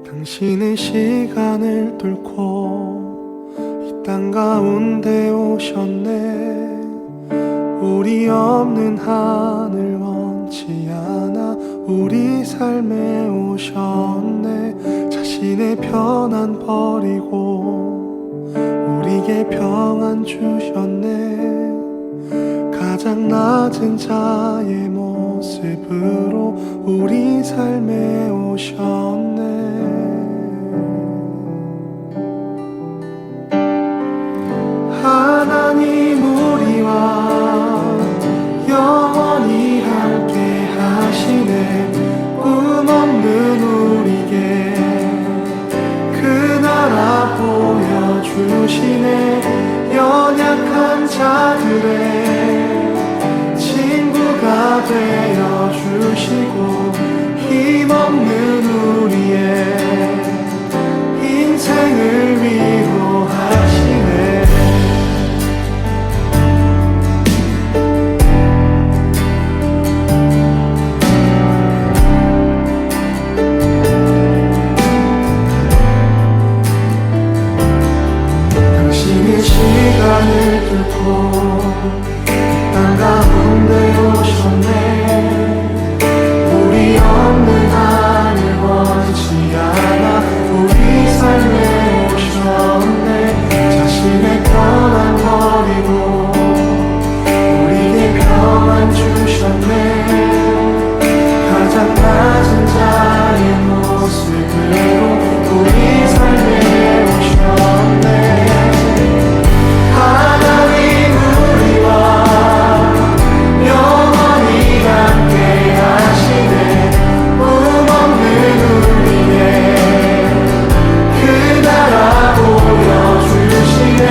당신의 시간을 뚫고 이 땅 가운데 오셨네. 우리 없는 하늘 원치 않아 우리 삶에 오셨네. 자신의 편안 버리고 우리에게 평안 주셨네. 가장 낮은 자의 모습으로 우리 삶에 오셨네. 하나님 우리와 영원히 함께 하시네. 꿈 없는 우리에게 그 나라 보여주시네. 연약한 자들의 친구가 되어주시고 힘없는 우리의 인생을 위로하시네. 당신의 시간을 뚫고 땅 가운데 오셨네. 우리 없는 하늘 원치 않아 우리 삶에 오셨네. 자신의 편안 버리고 우리에게 평안 주셨네. 가장 낮은 자의 모습으로 우리 삶에 오셨네. 하나님 우리와 영원히 함께 하시네. 꿈 없는 우리의 그 나라 보여주시네.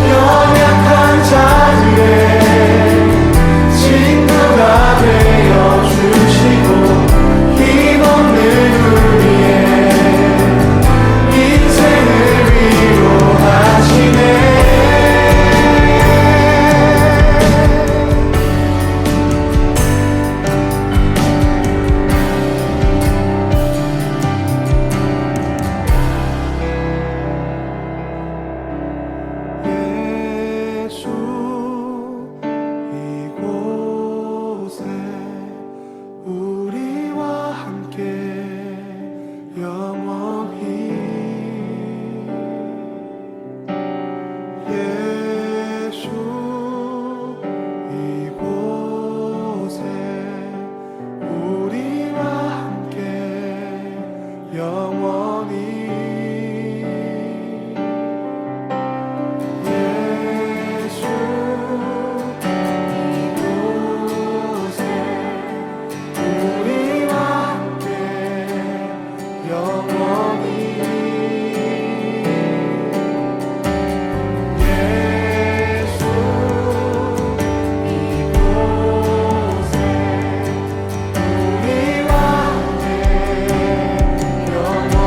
연약한 자들의 친구가 되어주시고 힘없는 우리의 인생을 위로하시네. 예수 이곳에 우리와 함께 영원히. 예수 이곳에 우리와 함께 영원히. 예수 이곳에 우리와 함께 영원히. 예수 이곳에 우리와 함께 영원히.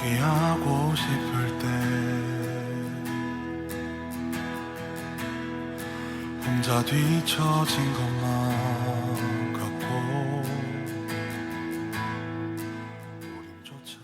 포기하고 싶을 때 혼자 뒤처진 것만 같고 우림조차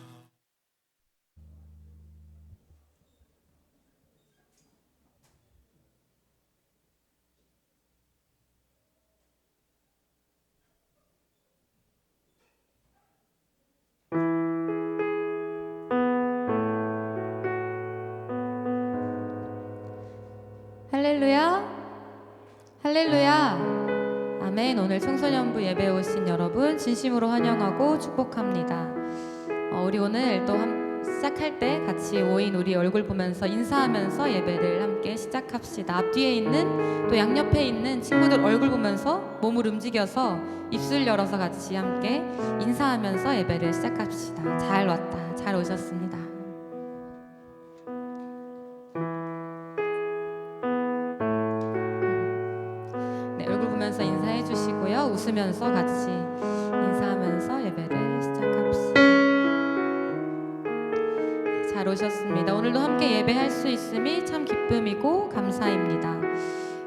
할렐루야, 할렐루야, 아멘. 오늘 청소년부 예배에 오신 여러분 진심으로 환영하고 축복합니다. 우리 오늘 또 시작할 때 같이 모인 우리 얼굴 보면서 인사하면서 예배를 함께 시작합시다. 앞뒤에 있는 또 양옆에 있는 친구들 얼굴 보면서 몸을 움직여서 입술 열어서 같이 함께 인사하면서 예배를 시작합시다. 잘 왔다, 잘 오셨습니다. 인사해 주시고요. 웃으면서 같이 인사하면서 예배를 시작합시다. 잘 오셨습니다. 오늘도 함께 예배할 수 있음이 참 기쁨이고 감사입니다.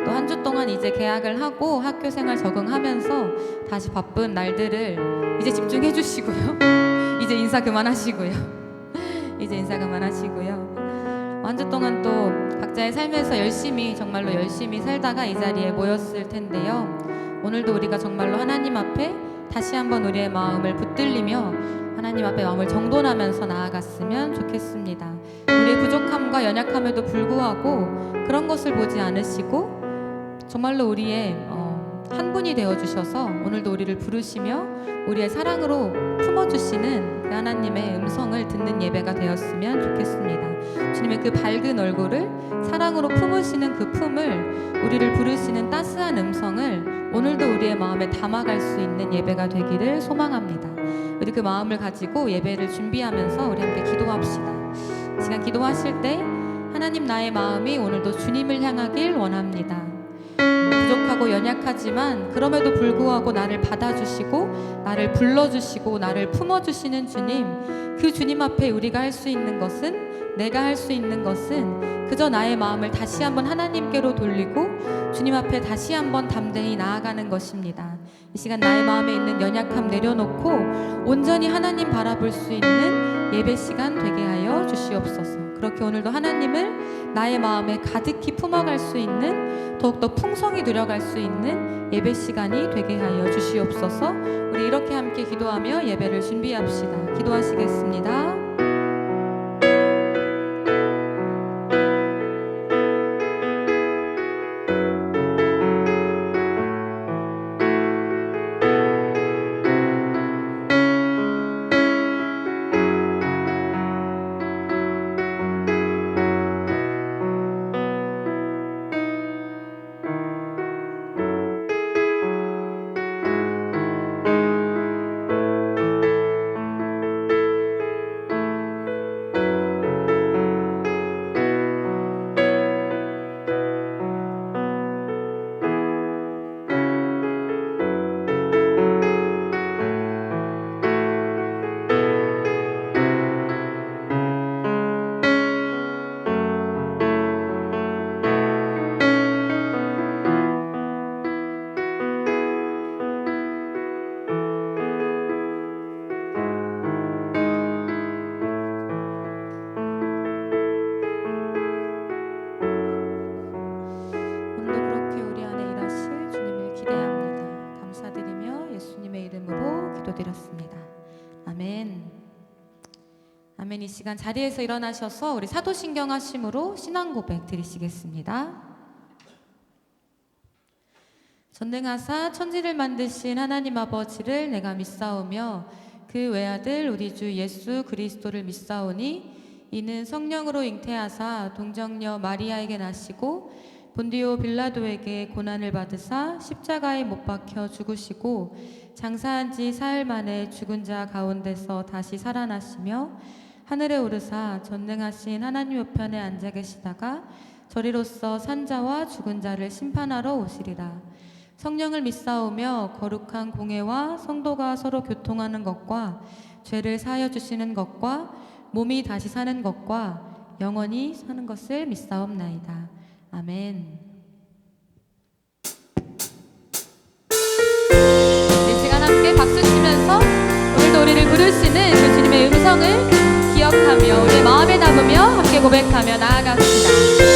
또 한 주 동안 이제 개학을 하고 학교 생활 적응하면서 다시 바쁜 날들을 이제 집중해 주시고요. 이제 인사 그만하시고요. 이제 인사 그만하시고요. 한 주 동안 또 각자의 삶에서 열심히 정말로 열심히 살다가 이 자리에 모였을 텐데요. 오늘도 우리가 정말로 하나님 앞에 다시 한번 우리의 마음을 붙들리며 하나님 앞에 마음을 정돈하면서 나아갔으면 좋겠습니다. 우리의 부족함과 연약함에도 불구하고 그런 것을 보지 않으시고 정말로 우리의 한 분이 되어주셔서 오늘도 우리를 부르시며 우리의 사랑으로 품어주시는 그 하나님의 음성을 듣는 예배가 되었으면 좋겠습니다. 주님의 그 밝은 얼굴을 사랑으로 품으시는 그 품을 우리를 부르시는 따스한 음성을 오늘도 우리의 마음에 담아갈 수 있는 예배가 되기를 소망합니다. 우리 그 마음을 가지고 예배를 준비하면서 우리 함께 기도합시다. 이 시간 기도하실 때 하나님 나의 마음이 오늘도 주님을 향하길 원합니다. 부족하고 연약하지만 그럼에도 불구하고 나를 받아주시고 나를 불러주시고 나를 품어주시는 주님, 그 주님 앞에 우리가 할 수 있는 것은, 내가 할 수 있는 것은 그저 나의 마음을 다시 한번 하나님께로 돌리고 주님 앞에 다시 한번 담대히 나아가는 것입니다. 이 시간 나의 마음에 있는 연약함 내려놓고 온전히 하나님 바라볼 수 있는 예배 시간 되게 하여 주시옵소서. 그렇게 오늘도 하나님을 나의 마음에 가득히 품어갈 수 있는, 더욱더 풍성히 누려갈 수 있는 예배 시간이 되게 하여 주시옵소서. 우리 이렇게 함께 기도하며 예배를 준비합시다. 기도하시겠습니다. 기도드렸습니다. 아멘. 아멘. 이 시간 자리에서 일어나셔서 우리 사도신경 하심으로 신앙 고백 드리시겠습니다. 전능하사 천지를 만드신 하나님 아버지를 내가 믿사오며 그 외아들 우리 주 예수 그리스도를 믿사오니 이는 성령으로 잉태하사 동정녀 마리아에게 나시고 본디오 빌라도에게 고난을 받으사 십자가에 못 박혀 죽으시고 장사한 지 사흘 만에 죽은 자 가운데서 다시 살아나시며 하늘에 오르사 전능하신 하나님 우편에 앉아 계시다가 저리로서 산자와 죽은 자를 심판하러 오시리라. 성령을 믿사오며 거룩한 공회와 성도가 서로 교통하는 것과 죄를 사하여 주시는 것과 몸이 다시 사는 것과 영원히 사는 것을 믿사옵나이다. 아멘. 이 시간 함께 박수 치면서 오늘도 우리를 부르시는 그 주님의 음성을 기억하며 우리의 마음에 담으며 함께 고백하며 나아갑시다.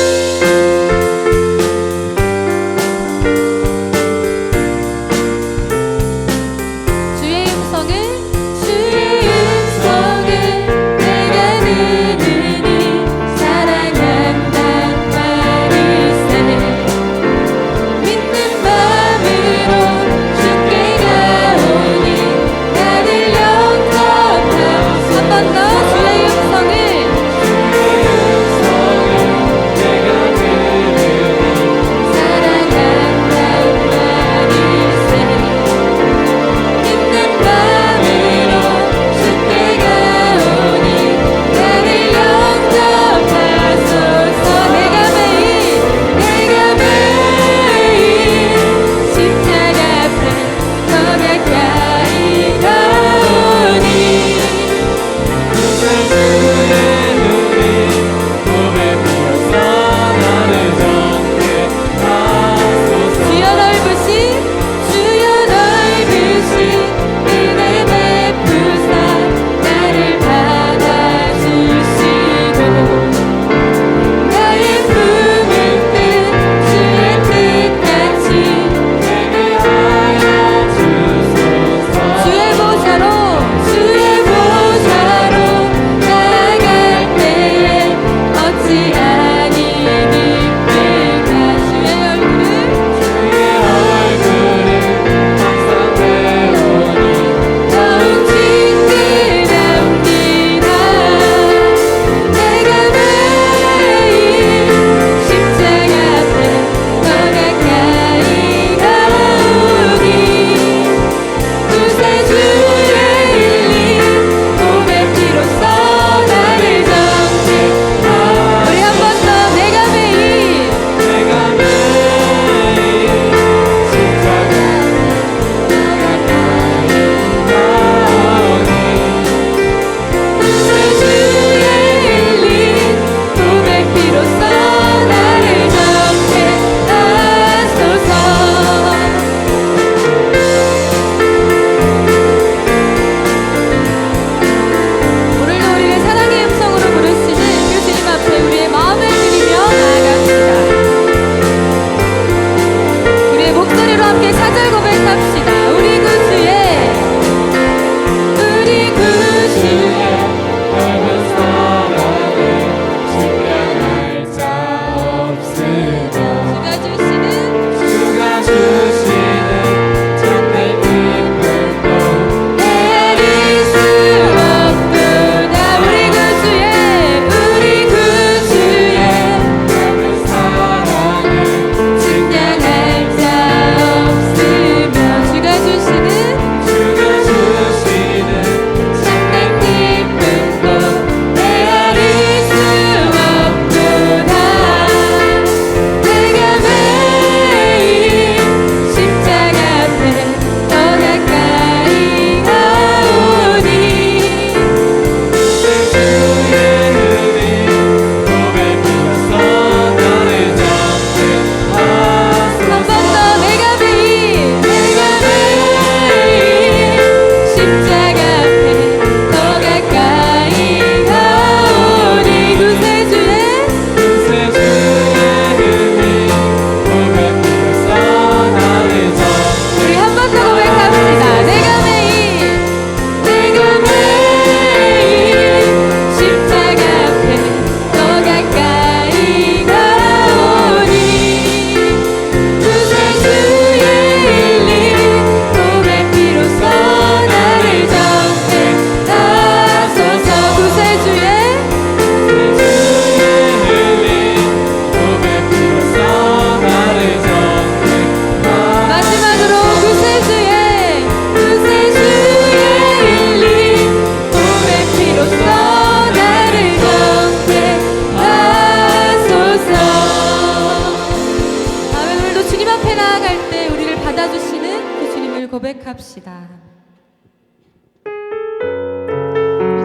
고백합시다.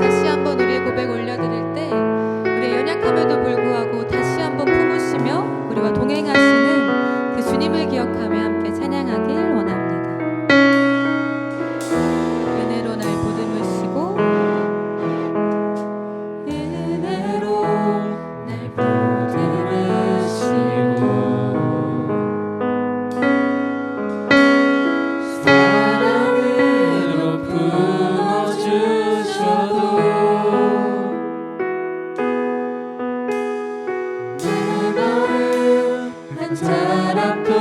다시 한번 우리의 고백 올려드립니다. 동행하시는 그 주님을 기억하며 함께 찬양하길 원합니다. 은혜로 날 보듬으시고 은혜로 날 보듬으시고 사랑으로 품어주셔도 내 마음 한 자락도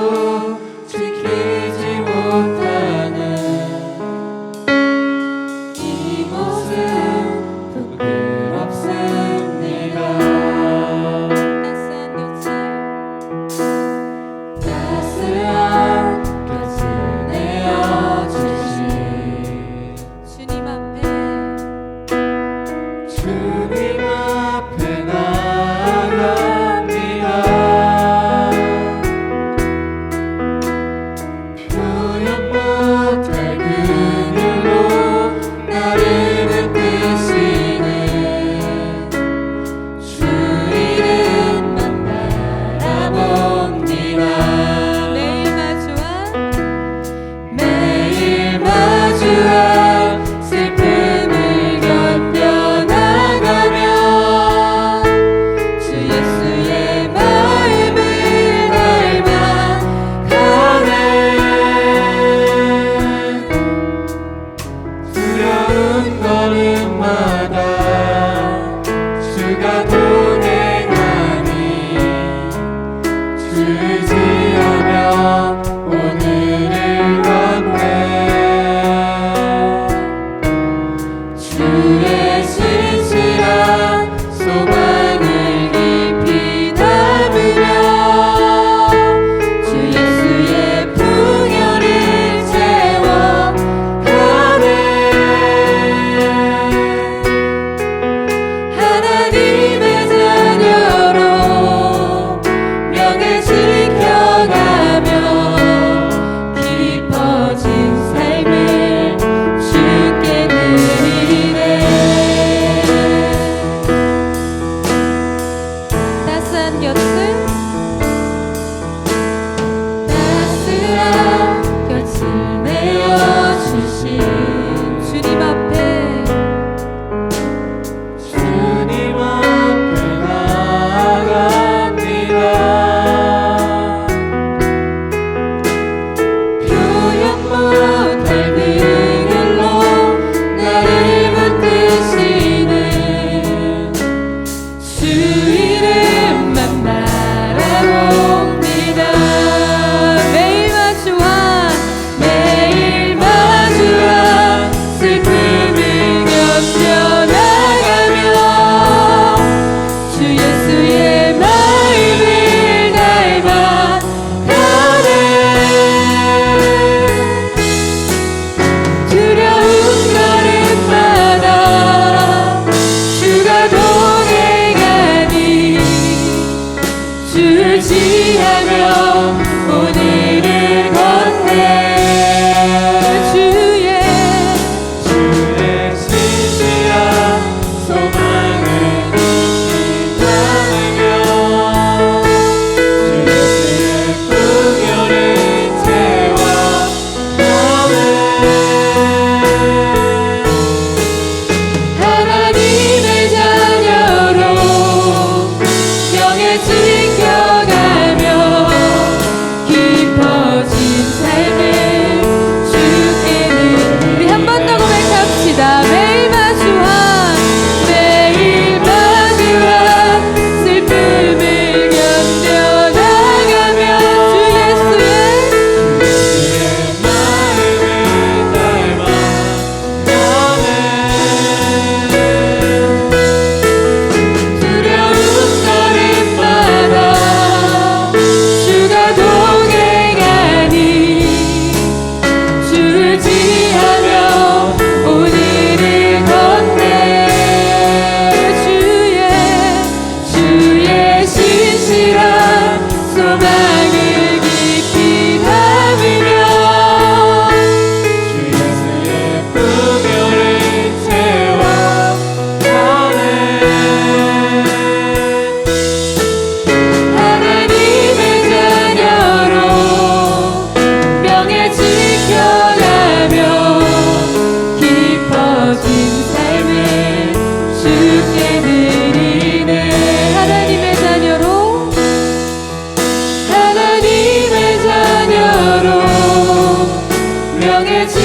명예 지켜가며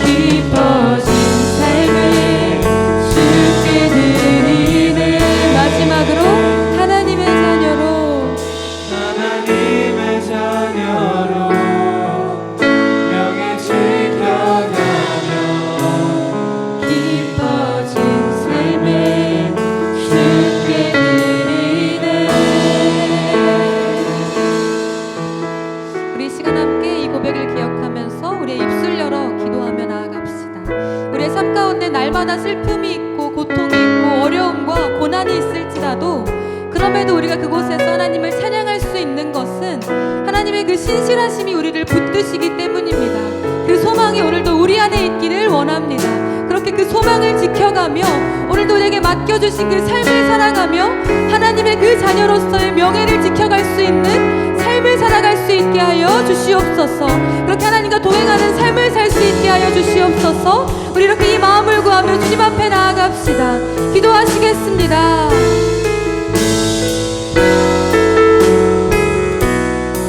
깊어진 삶을 주께 드리네. 마지막으로 하나님의 자녀로 명예 지켜가며 깊어진 삶을 주께 드리네. 우리 시간 함께 이 고백을 기억하면서 우리의 입술 열어 기도하며 나아갑시다. 우리의 삶 가운데 날마다 슬픔이 있고 고통이 있고 어려움과 고난이 있을지라도 그럼에도 우리가 그곳에서 하나님을 찬양할 수 있는 것은 하나님의 그 신실하심이 우리를 붙드시기 때문입니다. 그 소망이 오늘도 우리 안에 있기를 원합니다. 그렇게 그 소망을 지켜가며 오늘도 우리에게 맡겨주신 그 삶을 살아가며 하나님의 그 자녀로서의 명예를 지켜갈 수 있는 삶을 살아갈 수 있게 하여 주시옵소서. 그렇게 하나님과 동행하는 삶을 살 수 있게 하여 주시옵소서. 우리 이렇게 이 마음을 구하며 주님 앞에 나아갑시다. 기도하시겠습니다.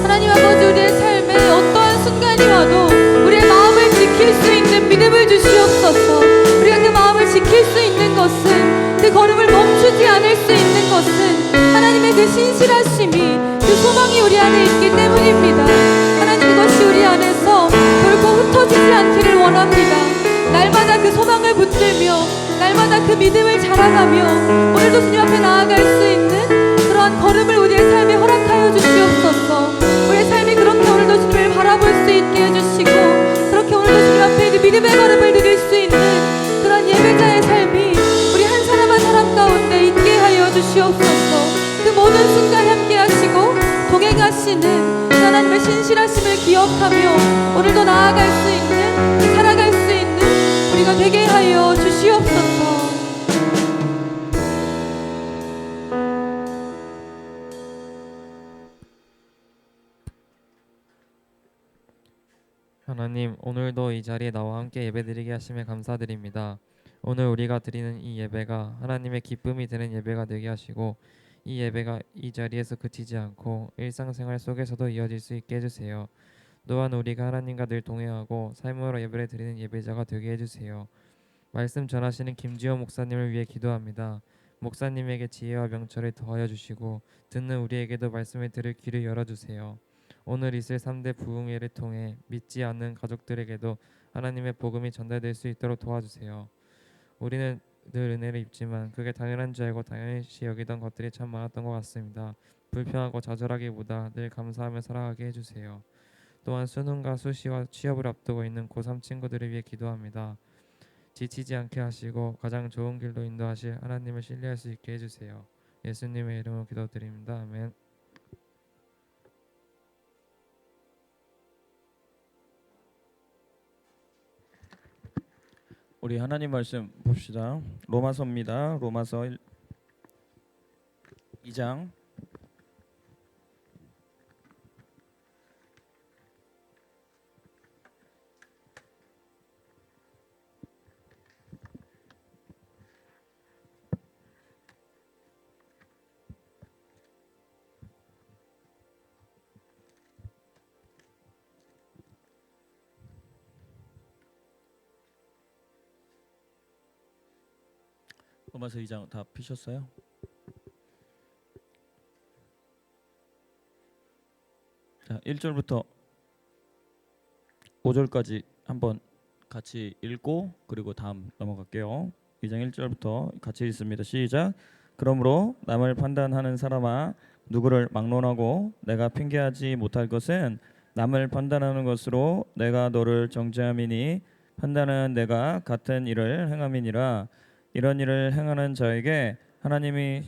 하나님 아버지, 우리의 삶에 어떠한 순간이 와도 우리의 마음을 지킬 수 있는 믿음을 주시옵소서. 우리가 그 마음을 지킬 수 있는 것은, 그 걸음을 멈추지 않을 수 있는 것은 하나님의 그 신실하심이, 그 소망이 우리 안에 있기 때문입니다. 하나님, 그것이 우리 안에서 결코 흩어지지 않기를 원합니다. 날마다 그 소망을 붙들며 날마다 그 믿음을 자라가며 오늘도 주님 앞에 나아갈 수 있는 그러한 걸음을 우리의 삶에 허락하여 주시옵소서. 우리의 삶이 그렇게 오늘도 주님을 바라볼 수 있게 해주시고, 그렇게 오늘도 주님 앞에 그 믿음의 걸음을 드릴 수 있는 그런 예배자의 삶이 우리 한 사람 한 사람 가운데 있게 하여 주시옵소서. 그 모든 순간 함께 하시고 동행하시는 하나님의 신실하심을 기억하며 오늘도 나아갈 수 있는, 살아갈 수 있는 우리가 되게 하여 주시옵소서. 하나님, 오늘도 이 자리에 나와 함께 예배드리게 하심에 감사드립니다. 오늘 우리가 드리는 이 예배가 하나님의 기쁨이 되는 예배가 되게 하시고, 이 예배가 이 자리에서 그치지 않고 일상생활 속에서도 이어질 수 있게 해주세요. 또한 우리가 하나님과 늘 동행하고 삶으로 예배를 드리는 예배자가 되게 해주세요. 말씀 전하시는 김지호 목사님을 위해 기도합니다. 목사님에게 지혜와 명철을 더하여 주시고 듣는 우리에게도 말씀을 들을 귀를 열어주세요. 오늘 있을 3대 부흥회를 통해 믿지 않는 가족들에게도 하나님의 복음이 전달될 수 있도록 도와주세요. 우리는 늘 은혜를 입지만 그게 당연한 줄 알고 당연시 여기던 것들이 참 많았던 것 같습니다. 불평하고 좌절하기보다 늘 감사하며 살아가게 해주세요. 또한 수능과 수시와 취업을 앞두고 있는 고3 친구들을 위해 기도합니다. 지치지 않게 하시고 가장 좋은 길로 인도하실 하나님을 신뢰할 수 있게 해주세요. 예수님의 이름으로 기도드립니다. 아멘. 우리 하나님 말씀 봅시다. 로마서입니다. 로마서 2장 2장 다 피셨어요? 자, 1절부터 5절까지 한번 같이 읽고 그리고 다음 넘어갈게요. 2장 1절부터 같이 읽습니다. 시작. 그러므로 남을 판단하는 사람아, 누구를 막론하고 내가 핑계하지 못할 것은 남을 판단하는 것으로 내가 너를 정죄함이니 판단은 내가 같은 일을 행함이니라. 이런 일을 행하는 자에게 하나님이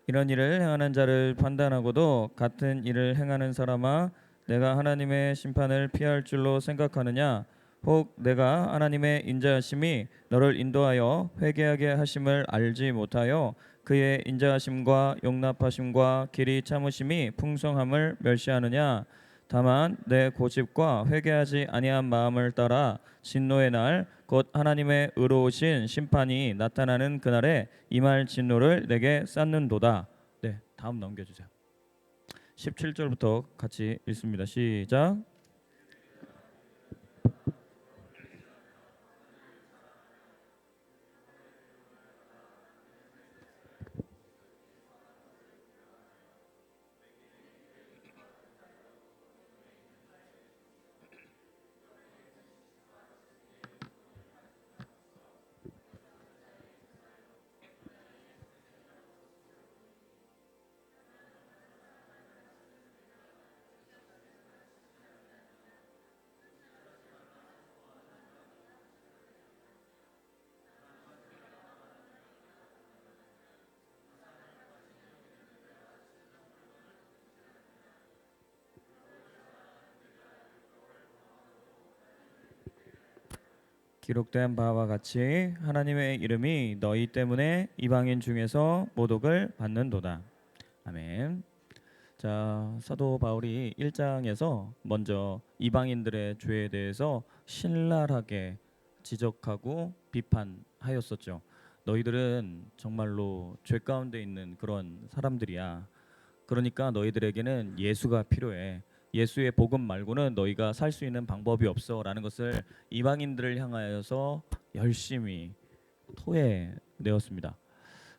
이런 일을 행하는 자를 판단하고도 같은 일을 행하는 사람아, 내가 하나님의 심판을 피할 줄로 생각하느냐? 혹 내가 하나님의 인자하심이 너를 인도하여 회개하게 하심을 알지 못하여 그의 인자하심과 용납하심과 길이 참으심이 풍성함을 멸시하느냐? 다만 내 고집과 회개하지 아니한 마음을 따라 진노의 날 곧 하나님의 의로우신 심판이 나타나는 그날에 임할 진노를 내게 쌓는도다. 네, 다음 넘겨주세요. 17절부터 같이 읽습니다. 시작. 기록된 바와 같이 하나님의 이름이 너희 때문에 이방인 중에서 모독을 받는도다. 아멘. 자, 사도 바울이 1장에서 먼저 이방인들의 죄에 대해서 신랄하게 지적하고 비판하였었죠. 너희들은 정말로 죄 가운데 있는 그런 사람들이야. 그러니까 너희들에게는 예수가 필요해. 예수의 복음 말고는 너희가 살 수 있는 방법이 없어라는 것을 이방인들을 향하여서 열심히 토해내었습니다.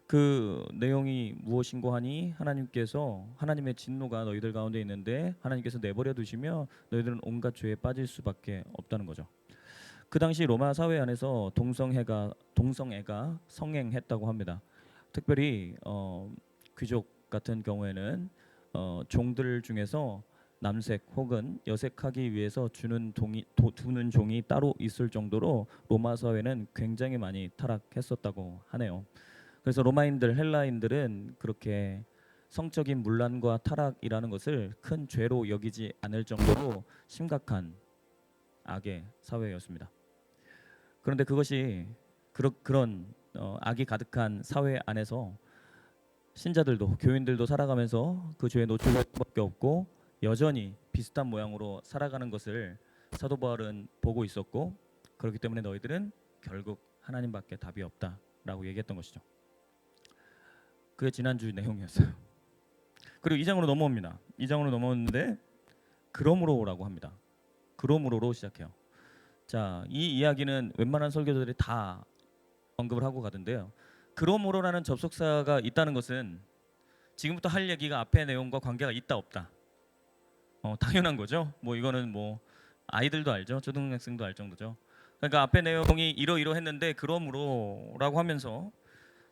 그 내용이 무엇인고 하니 하나님께서 하나님의 진노가 너희들 가운데 있는데 하나님께서 내버려 두시면 너희들은 온갖 죄에 빠질 수밖에 없다는 거죠. 그 당시 로마 사회 안에서 동성애가 성행했다고 합니다. 특별히 귀족 같은 경우에는 종들 중에서 남색 혹은 여색하기 위해서 두는 종이 따로 있을 정도로 로마 사회는 굉장히 많이 타락했었다고 하네요. 그래서 로마인들, 헬라인들은 그렇게 성적인 문란과 타락이라는 것을 큰 죄로 여기지 않을 정도로 심각한 악의 사회였습니다. 그런데 그것이 그런 악이 가득한 사회 안에서 신자들도 교인들도 살아가면서 그 죄에 노출될 수밖에 없고 여전히 비슷한 모양으로 살아가는 것을 사도 바울은 보고 있었고 그렇기 때문에 너희들은 결국 하나님밖에 답이 없다라고 얘기했던 것이죠. 그게 지난주 내용이었어요. 그리고 2장으로 넘어옵니다. 2장으로 넘어오는데 그러므로라고 합니다. 그러므로로 시작해요. 자, 이 이야기는 웬만한 설교자들이 다 언급을 하고 가던데요. 그러므로라는 접속사가 있다는 것은 지금부터 할 얘기가 앞의 내용과 관계가 있다 없다. 당연한 거죠. 뭐 이거는 뭐 아이들도 알죠. 초등학생도 알 정도죠. 그러니까 앞의 내용이 이러이러했는데 그러므로라고 하면서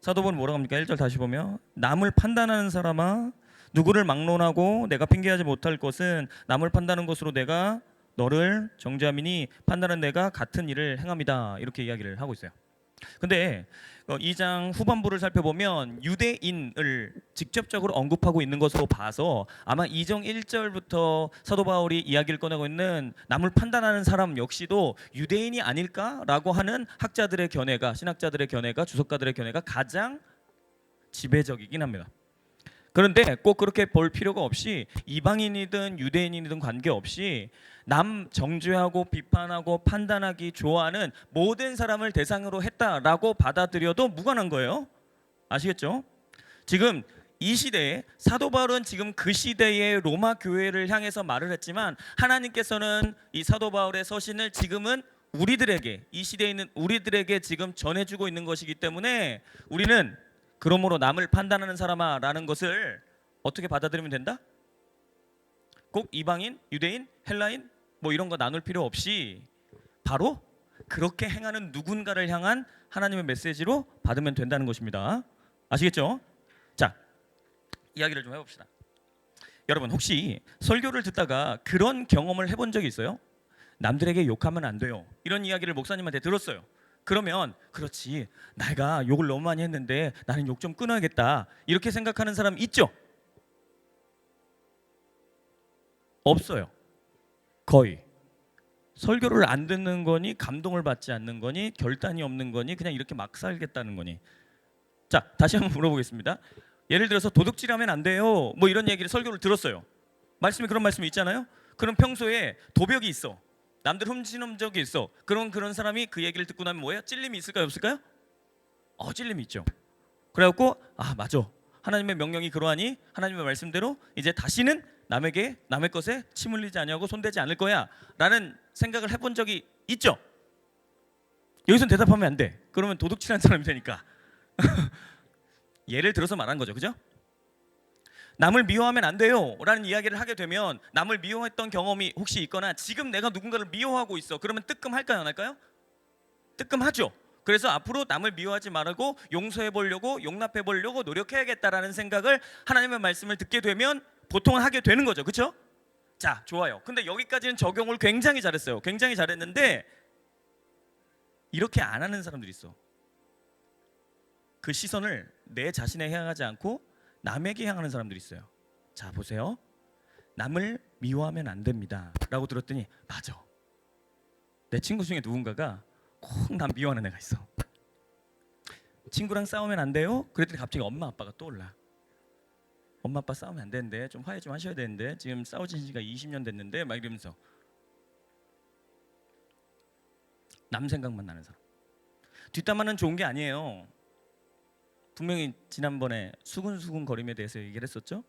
사도 바울은 뭐라고 합니까? 1절 다시 보면 남을 판단하는 사람아 누구를 막론하고 내가 핑계하지 못할 것은 남을 판단하는 것으로 내가 너를 정죄함이니 판단은 내가 같은 일을 행함이다. 이렇게 이야기를 하고 있어요. 근데 2장 후반부를 살펴보면 유대인을 직접적으로 언급하고 있는 것으로 봐서 아마 2장 1절부터 사도 바울이 이야기를 꺼내고 있는 남을 판단하는 사람 역시도 유대인이 아닐까라고 하는 학자들의 견해가, 신학자들의 견해가, 주석가들의 견해가 가장 지배적이긴 합니다. 그런데 꼭 그렇게 볼 필요가 없이 이방인이든 유대인이든 관계없이 남 정죄하고 비판하고 판단하기 좋아하는 모든 사람을 대상으로 했다라고 받아들여도 무관한 거예요. 아시겠죠? 지금 이 시대에 사도 바울은 지금 그 시대의 로마 교회를 향해서 말을 했지만 하나님께서는 이 사도 바울의 서신을 지금은 우리들에게, 이 시대에 있는 우리들에게 지금 전해주고 있는 것이기 때문에 우리는 그러므로 남을 판단하는 사람아 라는 것을 어떻게 받아들이면 된다? 꼭 이방인, 유대인, 헬라인 뭐 이런 거 나눌 필요 없이 바로 그렇게 행하는 누군가를 향한 하나님의 메시지로 받으면 된다는 것입니다. 아시겠죠? 자, 이야기를 좀 해봅시다. 여러분 혹시 설교를 듣다가 그런 경험을 해본 적이 있어요? 남들에게 욕하면 안 돼요. 이런 이야기를 목사님한테 들었어요. 그러면 그렇지, 내가 욕을 너무 많이 했는데 나는 욕 좀 끊어야겠다 이렇게 생각하는 사람 있죠? 없어요. 거의. 설교를 안 듣는 거니 감동을 받지 않는 거니 결단이 없는 거니 그냥 이렇게 막 살겠다는 거니. 자, 다시 한번 물어보겠습니다. 예를 들어서 도둑질하면 안 돼요 뭐 이런 얘기를 설교를 들었어요. 말씀에 그런 말씀이 있잖아요. 그럼 평소에 도벽이 있어, 남들 훔치는 적이 있어. 그런 사람이 그 얘기를 듣고 나면 뭐예요? 찔림이 있을까요, 없을까요? 찔림이 있죠. 그래갖고 맞아, 하나님의 명령이 그러하니 하나님의 말씀대로 이제 다시는 남에게 남의 것에 침 흘리지 아니하고 손대지 않을 거야라는 생각을 해본 적이 있죠? 여기서 대답하면 안 돼. 그러면 도둑질한 사람이 되니까. 예를 들어서 말한 거죠, 그죠? 남을 미워하면 안 돼요라는 이야기를 하게 되면 남을 미워했던 경험이 혹시 있거나 지금 내가 누군가를 미워하고 있어. 그러면 뜨끔할까요, 안 할까요? 뜨끔하죠. 그래서 앞으로 남을 미워하지 말고 용서해 보려고 용납해 보려고 노력해야겠다라는 생각을 하나님의 말씀을 듣게 되면 보통은 하게 되는 거죠, 그렇죠? 자, 좋아요. 근데 여기까지는 적용을 굉장히 잘했어요. 굉장히 잘했는데 이렇게 안 하는 사람들이 있어. 그 시선을 내 자신에 향하지 않고 남에게 향하는 사람들이 있어요. 자, 보세요. 남을 미워하면 안 됩니다 라고 들었더니 맞아. 내 친구 중에 누군가가 꼭 남 미워하는 애가 있어. 친구랑 싸우면 안 돼요? 그랬더니 갑자기 엄마 아빠가 떠올라. 엄마 아빠 싸우면 안 되는데 좀 화해 좀 하셔야 되는데 지금 싸우신 지가 20년 됐는데 막 이러면서 남 생각만 나는 사람. 뒷담화는 좋은 게 아니에요. 분명히 지난번에 수근수근 거림에 대해서 얘기를 했었죠.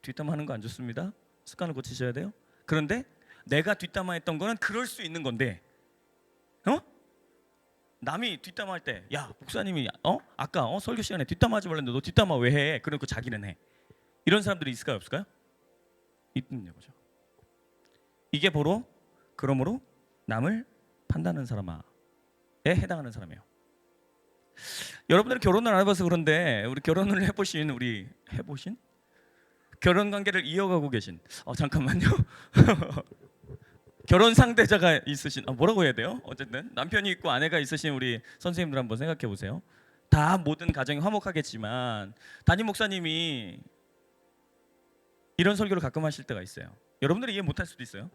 뒷담화하는 거 안 좋습니다. 습관을 고치셔야 돼요. 그런데 내가 뒷담화했던 거는 그럴 수 있는 건데, 남이 뒷담화할 때, 야 목사님이 아까 설교 시간에 뒷담화하지 말랬는데 너 뒷담화 왜 해? 그러니까 자기는 해. 이런 사람들이 있을까요, 없을까요? 있는 거죠. 이게 바로 그러므로 남을 판단하는 사람에 해당하는 사람이에요. 여러분들은 결혼을 안 해봐서 그런데 우리 결혼을 해보신 결혼 관계를 이어가고 계신 잠깐만요. 결혼 상대자가 있으신 뭐라고 해야 돼요? 어쨌든 남편이 있고 아내가 있으신 우리 선생님들 한번 생각해 보세요. 다 모든 가정이 화목하겠지만 담임 목사님이 이런 설교를 가끔 하실 때가 있어요. 여러분들이 이해 못할 수도 있어요.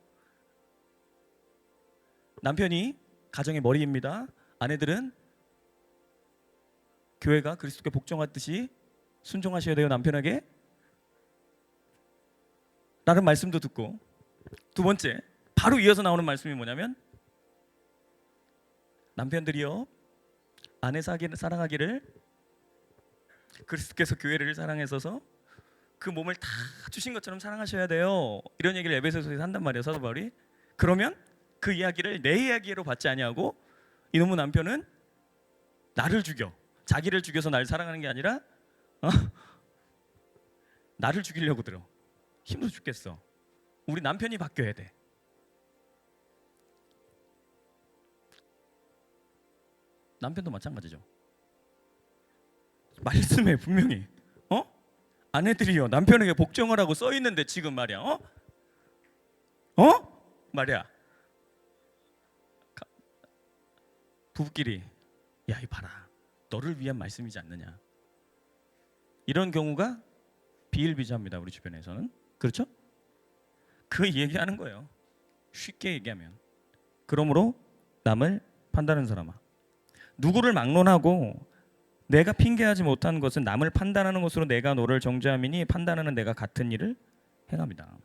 남편이 가정의 머리입니다. 아내들은 교회가 그리스도께 복종하듯이 순종하셔야 돼요, 남편에게. 라는 말씀도 듣고, 두 번째 바로 이어서 나오는 말씀이 뭐냐면 남편들이요 아내 사랑하기를 그리스도께서 교회를 사랑하셔서 그 몸을 다 주신 것처럼 사랑하셔야 돼요. 이런 얘기를 에베소서에서 한단 말이에요, 사도 바울이. 그러면 그 이야기를 내 이야기로 받지 아니하고 이놈의 남편은 나를 죽여, 자기를 죽여서 나를 사랑하는 게 아니라 나를 죽이려고 들어. 힘들어 죽겠어. 우리 남편이 바뀌어야 돼. 남편도 마찬가지죠. 말씀에 분명히 아내들이요 남편에게 복종하라고 써 있는데 지금 말이야 말이야 부부끼리 야 이 봐라 너를 위한 말씀이지 않느냐, 이런 경우가 비일비재합니다, 우리 주변에서는. 그렇죠? 그 얘기하는 거예요, 쉽게 얘기하면. 그러므로 남을 판단하는 사람아, 누구를 막론하고 내가 핑계하지 못한 것은 남을 판단하는 것으로 내가 너를 정죄함이니 판단하는 내가 같은 일을 행합니다.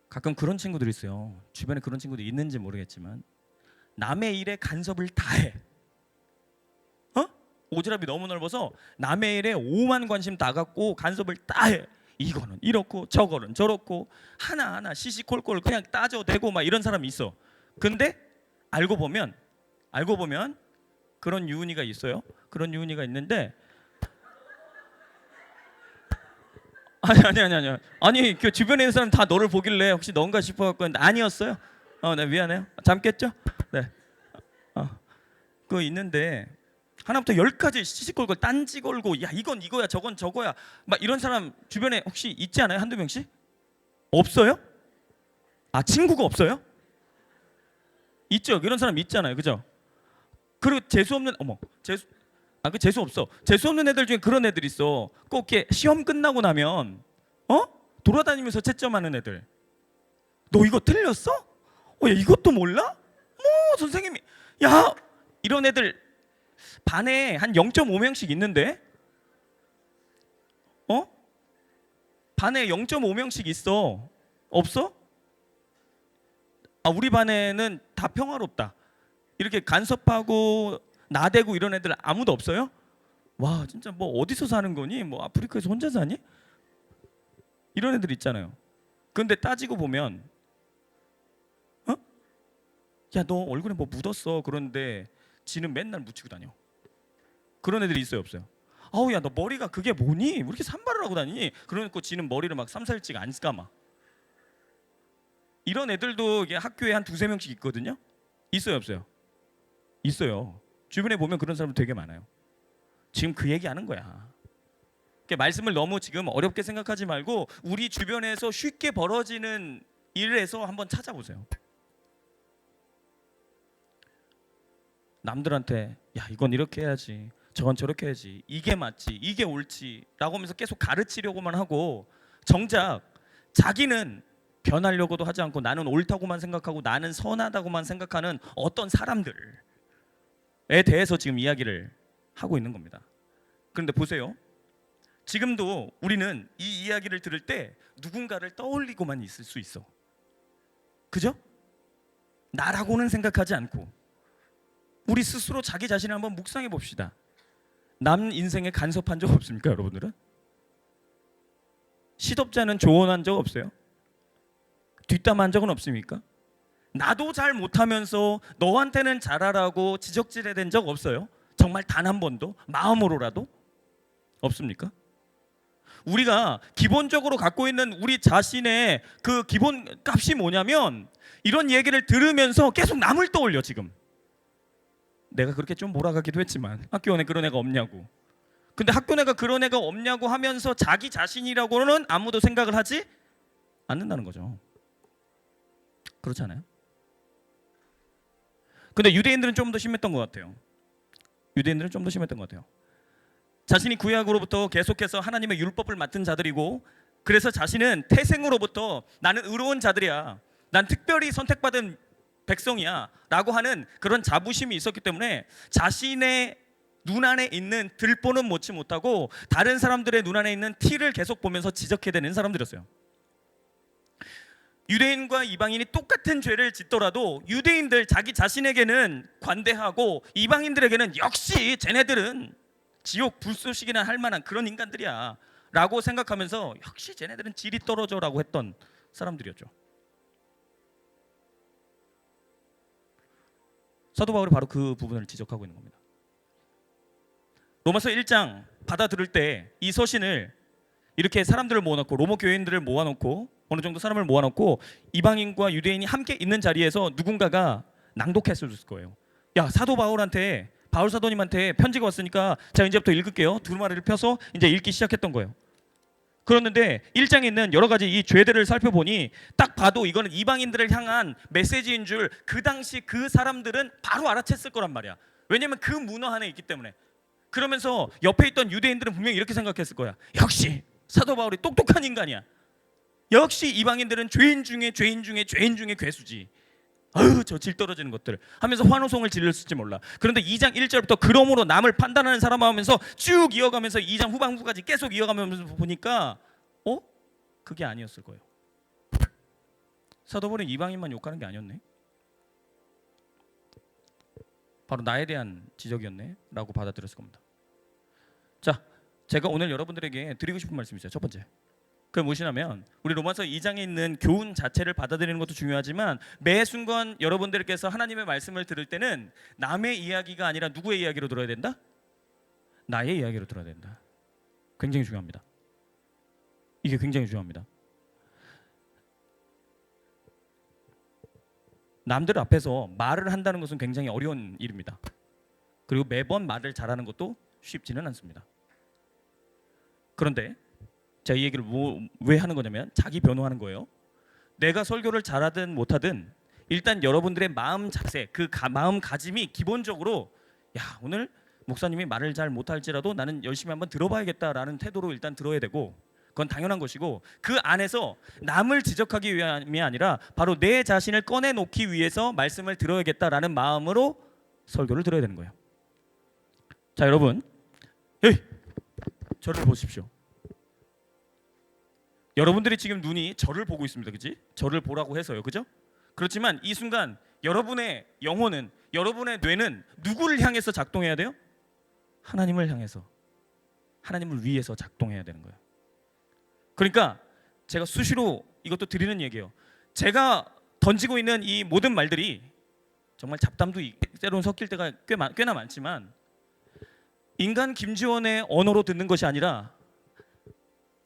가끔 그런 친구들이 있어요. 주변에 그런 친구들이 있는지 모르겠지만 남의 일에 간섭을 다해. 오지랖이 너무 넓어서 남의 일에 오만 관심 다 갖고 간섭을 다해. 이거는 이렇고 저거는 저렇고 하나하나 시시콜콜 그냥 따져대고 막 이런 사람이 있어. 근데 알고 보면 그런 유은이가 있어요. 그런 유은이가 있는데 아니 그 주변에 있는 사람 다 너를 보길래 혹시 넌가 싶어갖고 했는데 아니었어요. 네 미안해요. 잠 깼죠? 네. 그거 있는데 하나부터 10까지 시시콜콜 딴지 걸고 야 이건 이거야 저건 저거야 막 이런 사람 주변에 혹시 있지 않아요? 한두 명씩? 없어요? 친구가 없어요? 있죠. 그런 사람 있잖아요. 그죠? 그리고 재수 없는 재수 없어. 재수 없는 애들 중에 그런 애들 있어. 꼭 이렇게 시험 끝나고 나면 돌아다니면서 채점하는 애들. 너 이거 틀렸어? 야 이것도 몰라? 선생님이 야 이런 애들 반에 한 0.5명씩 있는데 반에 0.5명씩 있어. 없어? 우리 반에는 다 평화롭다. 이렇게 간섭하고 나대고 이런 애들 아무도 없어요? 와 진짜 뭐 어디서 사는 거니? 뭐 아프리카에서 혼자 사니? 이런 애들 있잖아요. 근데 따지고 보면 야, 너 얼굴에 뭐 묻었어. 그런데 지는 맨날 묻히고 다녀. 그런 애들이 있어요, 없어요? 아우, 야, 너 머리가 그게 뭐니? 왜 이렇게 산발을 하고 다니니? 그러니까 지는 머리를 막 3, 4일씩 안 감아. 이런 애들도 이게 학교에 한 2, 3명씩 있거든요. 있어요, 없어요? 있어요. 주변에 보면 그런 사람 되게 많아요. 지금 그 얘기하는 거야. 말씀을 너무 지금 어렵게 생각하지 말고 우리 주변에서 쉽게 벌어지는 일에서 한번 찾아보세요. 남들한테 야, 이건 이렇게 해야지, 저건 저렇게 해야지, 이게 맞지, 이게 옳지 라고 하면서 계속 가르치려고만 하고 정작 자기는 변하려고도 하지 않고 나는 옳다고만 생각하고 나는 선하다고만 생각하는 어떤 사람들에 대해서 지금 이야기를 하고 있는 겁니다. 그런데 보세요. 지금도 우리는 이 이야기를 들을 때 누군가를 떠올리고만 있을 수 있어. 그죠? 나라고는 생각하지 않고 우리 스스로 자기 자신을 한번 묵상해 봅시다. 남 인생에 간섭한 적 없습니까, 여러분들은? 시덥잖은 조언한 적 없어요? 뒷담한 적은 없습니까? 나도 잘 못하면서 너한테는 잘하라고 지적질해댄 적 없어요? 정말 단 한 번도? 마음으로라도? 없습니까? 우리가 기본적으로 갖고 있는 우리 자신의 그 기본 값이 뭐냐면 이런 얘기를 들으면서 계속 남을 떠올려. 지금 내가 그렇게 좀 몰아가기도 했지만 학교 안에 그런 애가 없냐고. 근데 학교 내가 그런 애가 없냐고 하면서 자기 자신이라고는 아무도 생각을 하지 않는다는 거죠. 그렇지 않아요? 근데 유대인들은 좀 더 심했던 것 같아요. 유대인들은 좀 더 심했던 것 같아요. 자신이 구약으로부터 계속해서 하나님의 율법을 맡은 자들이고 그래서 자신은 태생으로부터 나는 의로운 자들이야, 난 특별히 선택받은 백성이야 라고 하는 그런 자부심이 있었기 때문에 자신의 눈안에 있는 들보는 놓지 못하고 다른 사람들의 눈안에 있는 티를 계속 보면서 지적해대는 사람들이었어요. 유대인과 이방인이 똑같은 죄를 짓더라도 유대인들 자기 자신에게는 관대하고 이방인들에게는 역시 쟤네들은 지옥 불쏘시기나 할 만한 그런 인간들이야 라고 생각하면서 역시 쟤네들은 질이 떨어져 라고 했던 사람들이었죠. 사도 바울이 바로 그 부분을 지적하고 있는 겁니다. 로마서 1장 받아들일 때 이 서신을 이렇게 사람들을 모아놓고 로마 교인들을 모아놓고 어느 정도 사람을 모아놓고 이방인과 유대인이 함께 있는 자리에서 누군가가 낭독했을 거예요. 야, 사도 바울한테, 바울 사도님한테 편지가 왔으니까 자, 이제부터 읽을게요. 두루마리를 펴서 이제 읽기 시작했던 거예요. 그런데 1장에 있는 여러 가지 이 죄들을 살펴보니 딱 봐도 이거는 이방인들을 향한 메시지인 줄 그 당시 그 사람들은 바로 알아챘을 거란 말이야. 왜냐면 그 문화 안에 있기 때문에. 그러면서 옆에 있던 유대인들은 분명히 이렇게 생각했을 거야. 역시 사도 바울이 똑똑한 인간이야. 역시 이방인들은 죄인 중에 죄인 중에 죄인 중에 괴수지. 아유, 저 질 떨어지는 것들 하면서 환호성을 질렀을지 몰라. 그런데 2장 1절부터 그러므로 남을 판단하는 사람 하면서 쭉 이어가면서 2장 후반부까지 계속 이어가면서 보니까 그게 아니었을 거예요. 사도 바울은 이방인만 욕하는 게 아니었네. 바로 나에 대한 지적이었네 라고 받아들였을 겁니다. 자, 제가 오늘 여러분들에게 드리고 싶은 말씀이 있어요. 첫 번째, 그게 무엇이냐면 우리 로마서 2장에 있는 교훈 자체를 받아들이는 것도 중요하지만 매 순간 여러분들께서 하나님의 말씀을 들을 때는 남의 이야기가 아니라 누구의 이야기로 들어야 된다? 나의 이야기로 들어야 된다. 굉장히 중요합니다. 이게 굉장히 중요합니다. 남들 앞에서 말을 한다는 것은 굉장히 어려운 일입니다. 그리고 매번 말을 잘하는 것도 쉽지는 않습니다. 그런데 제가 이 얘기를 왜 하는 거냐면 자기 변호하는 거예요. 내가 설교를 잘하든 못하든 일단 여러분들의 마음 자세, 그 마음가짐이 기본적으로 야, 오늘 목사님이 말을 잘 못할지라도 나는 열심히 한번 들어봐야겠다라는 태도로 일단 들어야 되고, 그건 당연한 것이고, 그 안에서 남을 지적하기 위함이 아니라 바로 내 자신을 꺼내놓기 위해서 말씀을 들어야겠다라는 마음으로 설교를 들어야 되는 거예요. 자, 여러분, 저를 보십시오. 여러분들이 지금 눈이 저를 보고 있습니다. 그치? 저를 보라고 해서요. 그죠? 그렇지만 이 순간 여러분의 영혼은, 여러분의 뇌는 누구를 향해서 작동해야 돼요? 하나님을 향해서, 하나님을 위해서 작동해야 되는 거예요. 그러니까 제가 수시로 이것도 드리는 얘기예요. 제가 던지고 있는 이 모든 말들이 정말 잡담도 때로는 섞일 때가 꽤나 많지만 인간 김지원의 언어로 듣는 것이 아니라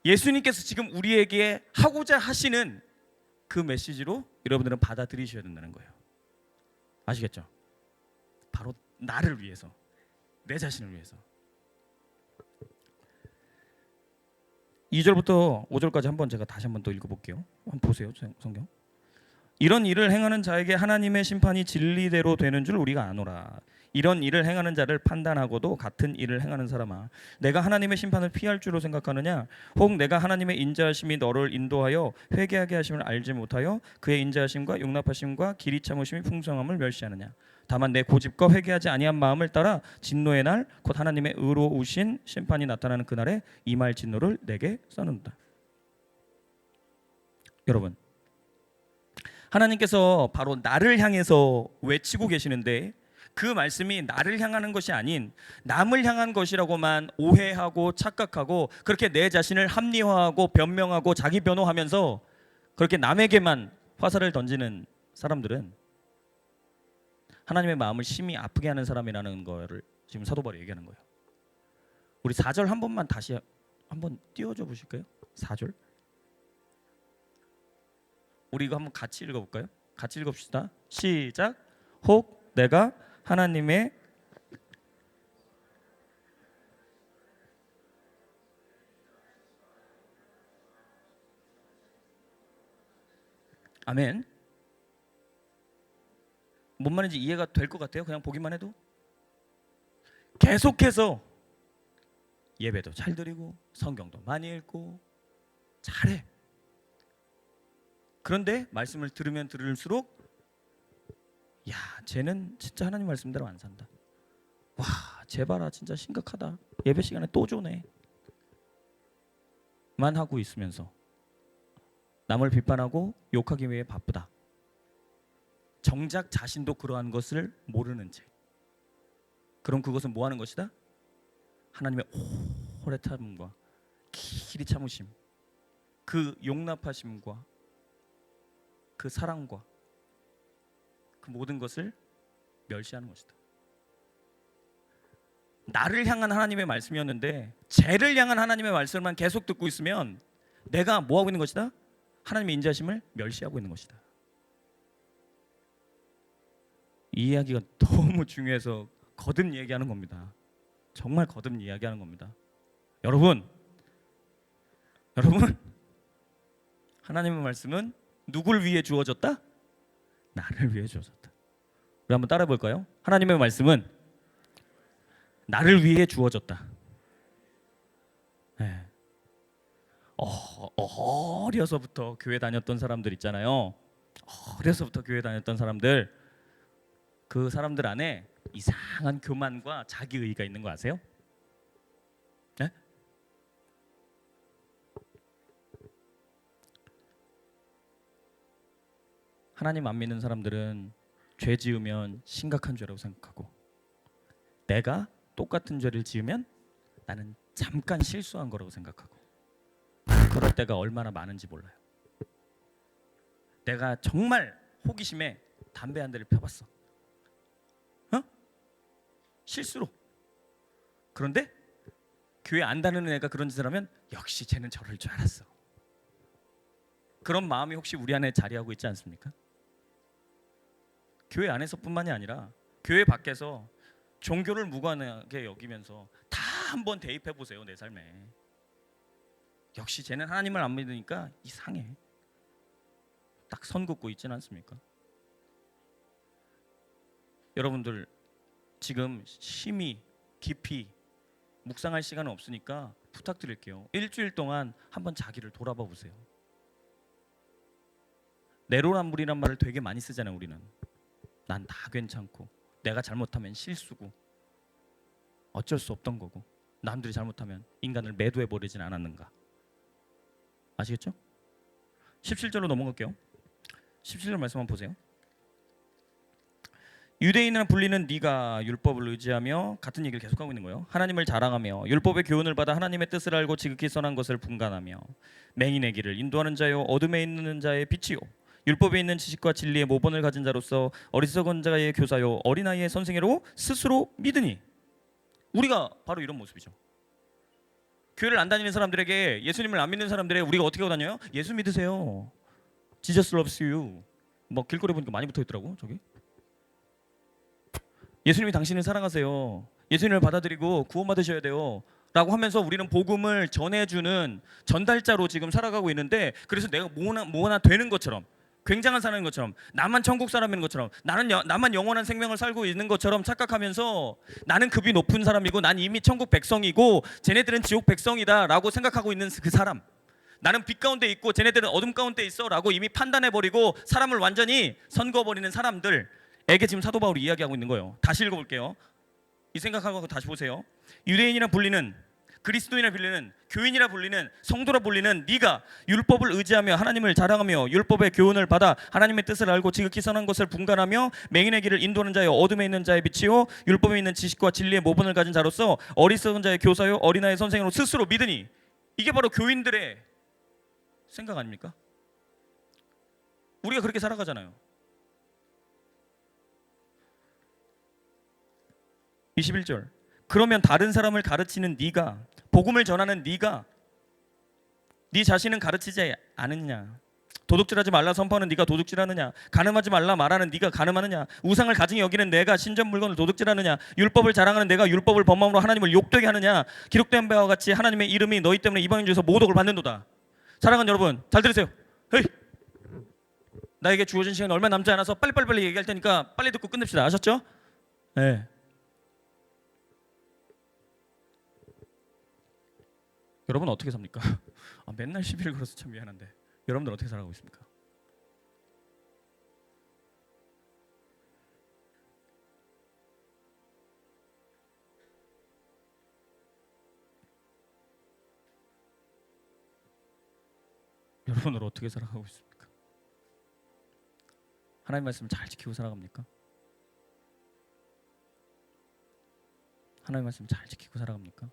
예수님께서 지금 우리에게 하고자 하시는 그 메시지로 여러분들은 받아들이셔야 된다는 거예요. 아시겠죠? 바로 나를 위해서, 내 자신을 위해서. 2절부터 5절까지 한번 제가 다시 한번 또 읽어볼게요. 한번 보세요, 성경. 이런 일을 행하는 자에게 하나님의 심판이 진리대로 되는 줄 우리가 아노라. 이런 일을 행하는 자를 판단하고도 같은 일을 행하는 사람아, 내가 하나님의 심판을 피할 줄로 생각하느냐? 혹 내가 하나님의 인자하심이 너를 인도하여 회개하게 하심을 알지 못하여 그의 인자하심과 용납하심과 길이 참으심이 풍성함을 멸시하느냐? 다만 내 고집과 회개하지 아니한 마음을 따라 진노의 날 곧 하나님의 의로우신 심판이 나타나는 그날에 임할 진노를 내게 써놓는다. 여러분, 하나님께서 바로 나를 향해서 외치고 계시는데 그 말씀이 나를 향하는 것이 아닌 남을 향한 것이라고만 오해하고 착각하고 그렇게 내 자신을 합리화하고 변명하고 자기 변호하면서 그렇게 남에게만 화살을 던지는 사람들은 하나님의 마음을 심히 아프게 하는 사람이라는 거를 지금 사도 바울이 얘기하는 거예요. 우리 4절 한 번만 다시 한번 띄워줘 보실까요? 4절. 우리 이거 한번 같이 읽어볼까요? 같이 읽읍시다. 시작. 혹 내가 하나님의 아멘. 뭔 말인지 이해가 될 것 같아요? 그냥 보기만 해도. 계속해서 예배도 잘 드리고 성경도 많이 읽고 잘해. 그런데 말씀을 들으면 들을수록 야, 쟤는 진짜 하나님 말씀대로 안 산다. 와, 쟤 봐라, 진짜 심각하다. 예배 시간에 또 조네. 만 하고 있으면서 남을 비판하고 욕하기 위해 바쁘다. 정작 자신도 그러한 것을 모르는 채. 그럼 그것은 뭐 하는 것이다? 하나님의 오래참음과 길이 참으심, 그 용납하심과 그 사랑과 그 모든 것을 멸시하는 것이다. 나를 향한 하나님의 말씀이었는데 쟤를 향한 하나님의 말씀만 계속 듣고 있으면 내가 뭐 하고 있는 것이다? 하나님의 인자심을 멸시하고 있는 것이다. 이 이야기가 너무 중요해서 거듭 얘기하는 겁니다. 정말 거듭 이야기하는 겁니다. 여러분, 하나님의 말씀은 누굴 위해 주어졌다? 나를 위해 주어졌다. 우리 한번 따라 볼까요? 하나님의 말씀은 나를 위해 주어졌다. 네. 어려서부터 교회 다녔던 사람들 있잖아요. 어려서부터 교회 다녔던 사람들, 그 사람들 안에 이상한 교만과 자기의의가 있는 거 아세요? 네? 하나님 안 믿는 사람들은 죄 지으면 심각한 죄라고 생각하고 내가 똑같은 죄를 지으면 나는 잠깐 실수한 거라고 생각하고 그럴 때가 얼마나 많은지 몰라요. 내가 정말 호기심에 담배 한 대를 펴봤어. 실수로. 그런데 교회 안 다니는 애가 그런 짓을 하면 역시 쟤는 저럴 줄 알았어. 그런 마음이 혹시 우리 안에 자리하고 있지 않습니까? 교회 안에서뿐만이 아니라 교회 밖에서 종교를 무관하게 여기면서 다 한번 대입해 보세요. 내 삶에. 역시 쟤는 하나님을 안 믿으니까 이상해. 딱 선 긋고 있지는 않습니까? 여러분들 지금 심히 깊이 묵상할 시간은 없으니까 부탁드릴게요. 일주일 동안 한번 자기를 돌아봐 보세요. 내로남불이란 말을 되게 많이 쓰잖아요. 우리는 난 다 괜찮고 내가 잘못하면 실수고 어쩔 수 없던 거고 남들이 잘못하면 인간을 매도해 버리진 않았는가. 아시겠죠? 17절로 넘어갈게요. 17절 말씀 한번 보세요. 유대인이나 불리는 네가 율법을 의지하며 같은 얘기를 계속하고 있는 거예요. 하나님을 자랑하며 율법의 교훈을 받아 하나님의 뜻을 알고 지극히 선한 것을 분간하며 맹인의 길을 인도하는 자요 어둠에 있는 자의 빛이요 율법에 있는 지식과 진리의 모본을 가진 자로서 어리석은 자의 교사요 어린아이의 선생이로 스스로 믿으니. 우리가 바로 이런 모습이죠. 교회를 안 다니는 사람들에게, 예수님을 안 믿는 사람들에게 우리가 어떻게 하고 다녀요? 예수 믿으세요. Jesus loves you. 뭐 길거리 보니까 많이 붙어있더라고 저기. 예수님이 당신을 사랑하세요. 예수님을 받아들이고 구원받으셔야 돼요 라고 하면서 우리는 복음을 전해주는 전달자로 지금 살아가고 있는데, 그래서 내가 뭐 하나 되는 것처럼, 굉장한 사람인 것처럼, 나만 천국 사람인 것처럼, 나만 영원한 생명을 살고 있는 것처럼 착각하면서 나는 급이 높은 사람이고 난 이미 천국 백성이고 쟤네들은 지옥 백성이다 라고 생각하고 있는 그 사람, 나는 빛 가운데 있고 쟤네들은 어둠 가운데 있어 라고 이미 판단해버리고 사람을 완전히 선거버리는 사람들에게 지금 사도 바울이 이야기하고 있는 거예요. 다시 읽어볼게요. 이 생각하고 다시 보세요. 유대인이라 불리는, 그리스도인이라 불리는, 교인이라 불리는, 성도라 불리는 네가 율법을 의지하며 하나님을 자랑하며 율법의 교훈을 받아 하나님의 뜻을 알고 지극히 선한 것을 분간하며 맹인의 길을 인도하는 자여 어둠에 있는 자의 빛이요 율법에 있는 지식과 진리의 모본을 가진 자로서 어리석은 자의 교사요 어린아이의 선생으로 스스로 믿으니. 이게 바로 교인들의 생각 아닙니까? 우리가 그렇게 살아가잖아요. 21절. 그러면 다른 사람을 가르치는 네가, 복음을 전하는 네가 네 자신은 가르치지 않느냐? 도둑질하지 말라 선포하는 네가 도둑질하느냐? 간음하지 말라 말하는 네가 간음하느냐? 우상을 가증히 여기는 내가 신전 물건을 도둑질하느냐? 율법을 자랑하는 내가 율법을 범함으로 하나님을 욕되게 하느냐? 기록된 바와 같이 하나님의 이름이 너희 때문에 이방인 중에서 모독을 받는도다. 사랑하는 여러분, 잘 들으세요. 헤이! 나에게 주어진 시간이 얼마 남지 않아서 빨리 얘기할 테니까 빨리 듣고 끝냅시다. 아셨죠? 네. 여러분 어떻게 삽니까? 맨날 시비를 걸어서 참 미안한데 여러분들 어떻게 살아가고 있습니까? 여러분들 어떻게 살아가고 있습니까? 하나님 말씀 잘 지키고 살아갑니까? 하나님 말씀 잘 지키고 살아갑니까?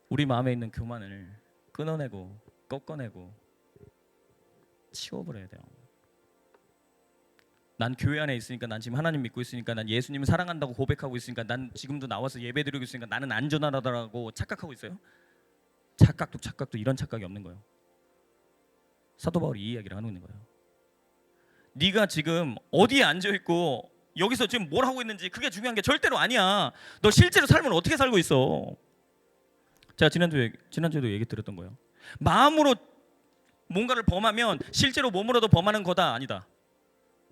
우리 마음에 있는 교만을 끊어내고 꺾어내고 치워버려야 돼요. 난 교회 안에 있으니까, 난 지금 하나님 믿고 있으니까, 난 예수님을 사랑한다고 고백하고 있으니까, 난 지금도 나와서 예배드리고 있으니까 나는 안전하다라고 착각하고 있어요. 착각도 이런 착각이 없는 거예요. 사도 바울이 이 이야기를 하고 있는 거예요. 네가 지금 어디에 앉아있고 여기서 지금 뭘 하고 있는지 그게 중요한 게 절대로 아니야. 너 실제로 삶을 어떻게 살고 있어? 제가 지난주에도 얘기 드렸던 거예요. 마음으로 뭔가를 범하면 실제로 몸으로도 범하는 거다. 아니다.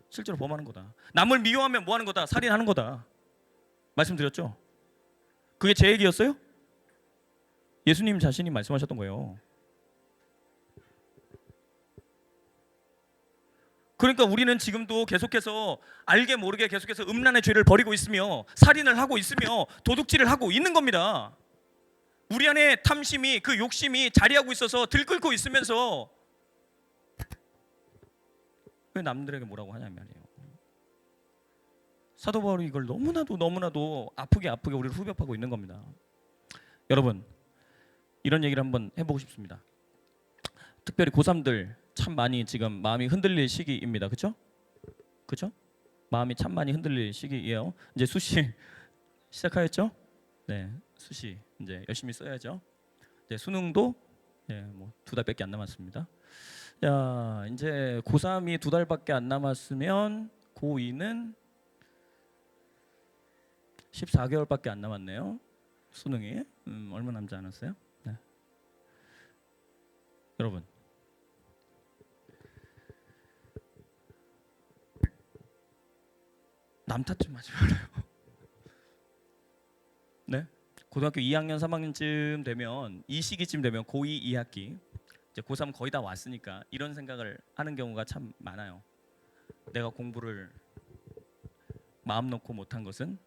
실제로 범하는 거다. 남을 미워하면 뭐 하는 거다? 살인하는 거다. 말씀드렸죠? 그게 제 얘기였어요? 예수님 자신이 말씀하셨던 거예요. 그러니까 우리는 지금도 계속해서 알게 모르게 계속해서 음란의 죄를 벌이고 있으며 살인을 하고 있으며 도둑질을 하고 있는 겁니다. 우리 안에 탐심이, 그 욕심이 자리하고 있어서 들끓고 있으면서 왜 남들에게 뭐라고 하냐 말이에요. 사도 바울이 이걸 너무나도 아프게 우리를 후벼파고 있는 겁니다. 여러분, 이런 얘기를 한번 해보고 싶습니다. 특별히 고3들 참 많이 지금 마음이 흔들릴 시기입니다. 그렇죠? 그렇죠? 마음이 참 많이 흔들릴 시기예요. 이제 수시 시작하였죠? 네, 수시 이제 열심히 써야죠. 이제 수능도 뭐 2달밖에 안 남았습니다. 자, 이제 고3이 2달밖에 안 남았으면 고2는 14개월밖에 안 남았네요. 수능이 얼마 남지 않았어요? 네. 여러분, 남 탓 좀 하지 말아요. 네? 고등학교 2학년, 3학년쯤 되면, 이 시기쯤 되면 고2 2학기, 이제 고3 거의 다 왔으니까 이런 생각을 하는 경우가 참 많아요. 내가 공부를 마음 놓고 못한 것은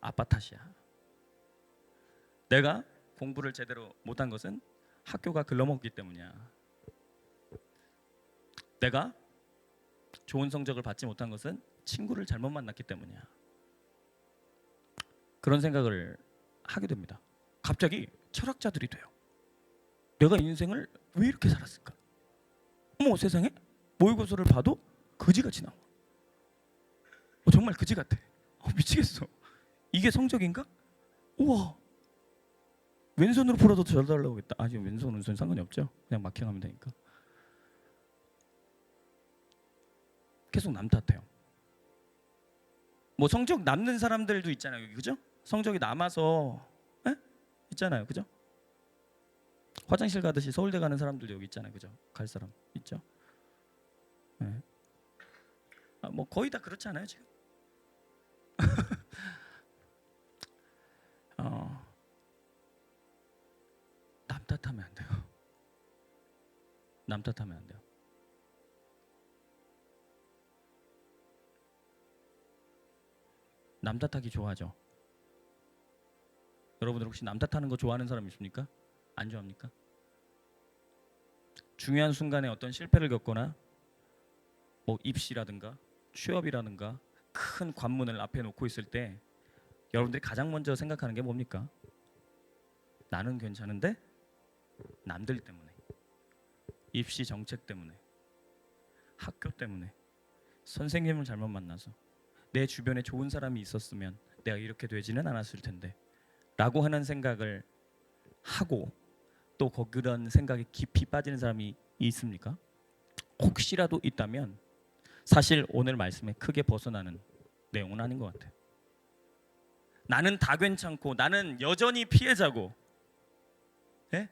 아빠 탓이야. 내가 공부를 제대로 못한 것은 학교가 글러먹기 때문이야. 내가 좋은 성적을 받지 못한 것은 친구를 잘못 만났기 때문이야. 그런 생각을 하게 됩니다. 갑자기 철학자들이 돼요. 내가 인생을 왜 이렇게 살았을까? 어머 세상에 모의고사를 봐도 그지같이 나와. 정말 그지 같아. 미치겠어. 이게 성적인가? 우와. 왼손으로 풀어도 잘 달라고 했다. 지금 왼손 오른손 상관이 없죠. 그냥 마킹하면 되니까. 계속 남 탓해요. 뭐 성적 남는 사람들도 있잖아요, 여기 그죠? 성적이 남아서 있잖아요, 그죠? 화장실 가듯이 서울대 가는 사람들도 여기 있잖아요, 그죠? 갈 사람 있죠? 네. 뭐 거의 다 그렇지 않아요 지금? 남 탓하면 안 돼요. 남 탓하면 안 돼요. 남 탓하기 좋아하죠? 여러분들 혹시 남 탓하는 거 좋아하는 사람 있습니까? 안 좋아합니까? 중요한 순간에 어떤 실패를 겪거나 뭐 입시라든가 취업이라든가 큰 관문을 앞에 놓고 있을 때 여러분들이 가장 먼저 생각하는 게 뭡니까? 나는 괜찮은데 남들 때문에, 입시 정책 때문에, 학교 때문에, 선생님을 잘못 만나서, 내 주변에 좋은 사람이 있었으면 내가 이렇게 되지는 않았을 텐데 라고 하는 생각을 하고 또 그런 생각에 깊이 빠지는 사람이 있습니까? 혹시라도 있다면 사실 오늘 말씀에 크게 벗어나는 내용은 아닌 것 같아요. 나는 다 괜찮고 나는 여전히 피해자고, 예?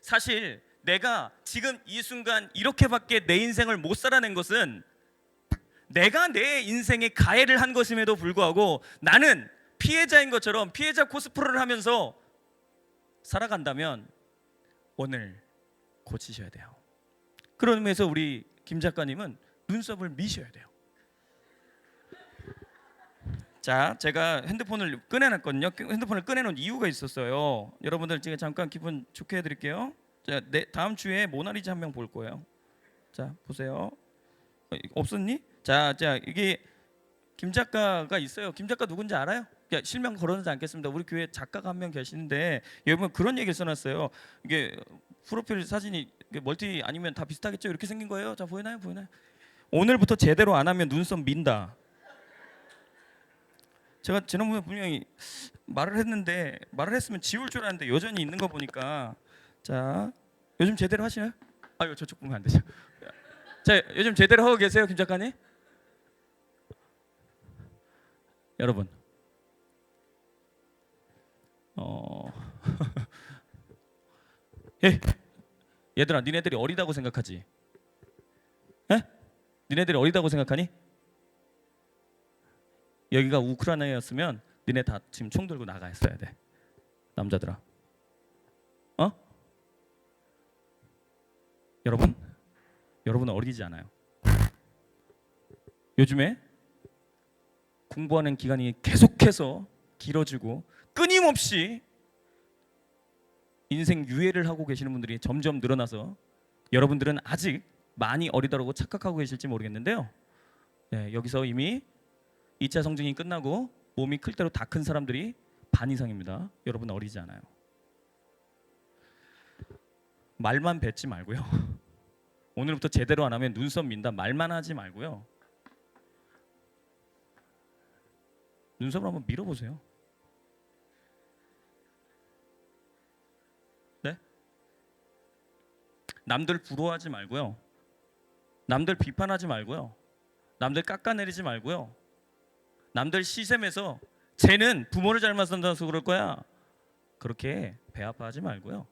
사실 내가 지금 이 순간 이렇게밖에 내 인생을 못 살아낸 것은 내가 내 인생에 가해를 한 것임에도 불구하고 나는 피해자인 것처럼 피해자 코스프레를 하면서 살아간다면 오늘 고치셔야 돼요. 그런 의미에서 우리 김 작가님은 눈썹을 미셔야 돼요. 자, 제가 핸드폰을 꺼내놨거든요. 핸드폰을 꺼내놓은 이유가 있었어요. 여러분들 제가 잠깐 기분 좋게 해드릴게요. 자, 다음 주에 모나리자 한 명 볼 거예요. 자, 보세요. 없었니? 자, 이게 김 작가가 있어요. 김 작가 누군지 알아요? 실명 거론하지 않겠습니다. 우리 교회 작가가 한 명 계시는데 여러분 그런 얘기를 써놨어요. 이게 프로필 사진이 멀티 아니면 다 비슷하겠죠? 이렇게 생긴 거예요. 자, 보이나요? 오늘부터 제대로 안 하면 눈썹 민다. 제가 지난번에 분명히 말을 했으면 지울 줄 알았는데 여전히 있는 거 보니까, 자, 요즘 제대로 하시나요? 아유, 저쪽 보면 안 되죠. 자, 요즘 제대로 하고 계세요, 김 작가님? 여러분, 얘들아, 니네들이 어리다고 생각하지? 니네들이 어리다고 생각하니? 여기가 우크라이나였으면 니네 다 지금 총 들고 나가 있어야 돼. 남자들아. 여러분은 어리지 않아요. 요즘에 공부하는 기간이 계속해서 길어지고 끊임없이 인생 유예를 하고 계시는 분들이 점점 늘어나서 여러분들은 아직 많이 어리다고 착각하고 계실지 모르겠는데요. 네, 여기서 이미 2차 성징이 끝나고 몸이 클 대로 다 큰 사람들이 반 이상입니다. 여러분 어리지 않아요. 말만 뱉지 말고요. 오늘부터 제대로 안 하면 눈썹 민다 말만 하지 말고요. 눈썹을 한번 밀어보세요. 네? 남들 부러워하지 말고요. 남들 비판하지 말고요. 남들 깎아내리지 말고요. 남들 시샘에서 쟤는 부모를 잘못 산다서 그럴 거야, 그렇게 배 아파하지 말고요.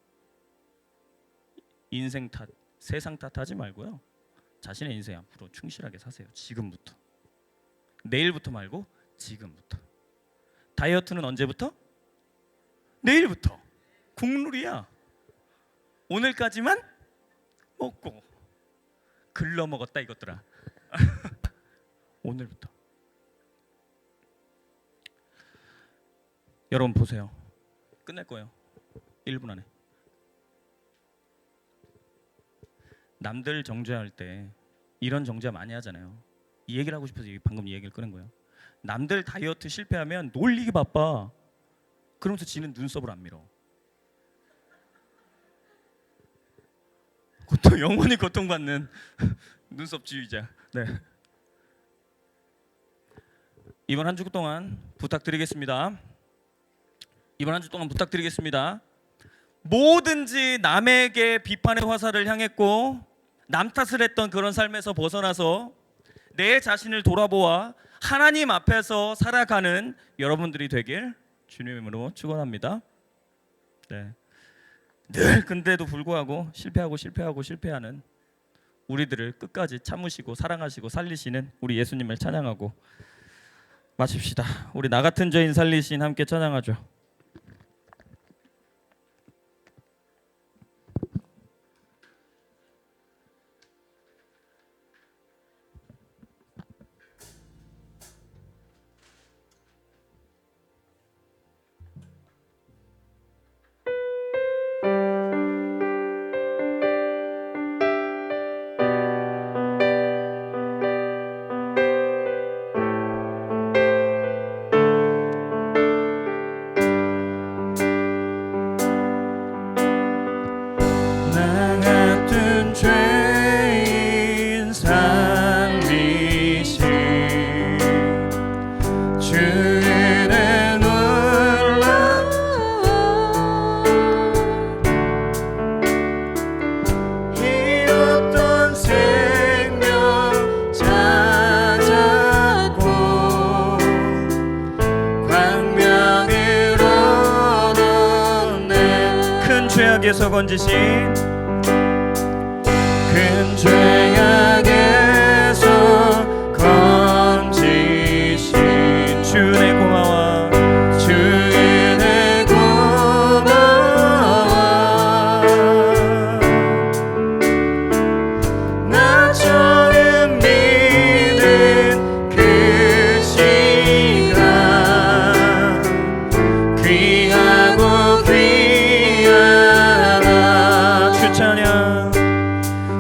인생 탓, 세상 탓하지 말고요. 자신의 인생 앞으로 충실하게 사세요. 지금부터. 내일부터 말고 지금부터. 다이어트는 언제부터? 내일부터. 국룰이야. 오늘까지만 먹고 글러 먹었다 이것들아. 오늘부터. 여러분 보세요. 끝낼 거예요. 1분 안에. 남들 정죄할 때 이런 정죄 많이 하잖아요. 이 얘기를 하고 싶어서 방금 이 얘기를 꺼낸 거예요. 남들 다이어트 실패하면 놀리기 바빠. 그러면서 지는 눈썹을 안 밀어. 영원히 고통받는 눈썹주의자. 네. 이번 한 주 동안 부탁드리겠습니다. 뭐든지 남에게 비판의 화살을 향했고 남 탓을 했던 그런 삶에서 벗어나서 내 자신을 돌아보아 하나님 앞에서 살아가는 여러분들이 되길 주님의 이름으로 축원합니다. 네. 늘 근데도 불구하고 실패하는 우리들을 끝까지 참으시고 사랑하시고 살리시는 우리 예수님을 찬양하고 마칩시다. 우리 나 같은 죄인 살리신 함께 찬양하죠. 나 같은 죄인 살리신 주의 은혜 놀라 잃었던 생명 찾았고 광명으로 큰 죄악에서 건지신 큰 죄악에서 건지신 주의 고마워 주의 고마워 나 처음 믿은 그 시간 귀하고 귀하다 주 찬양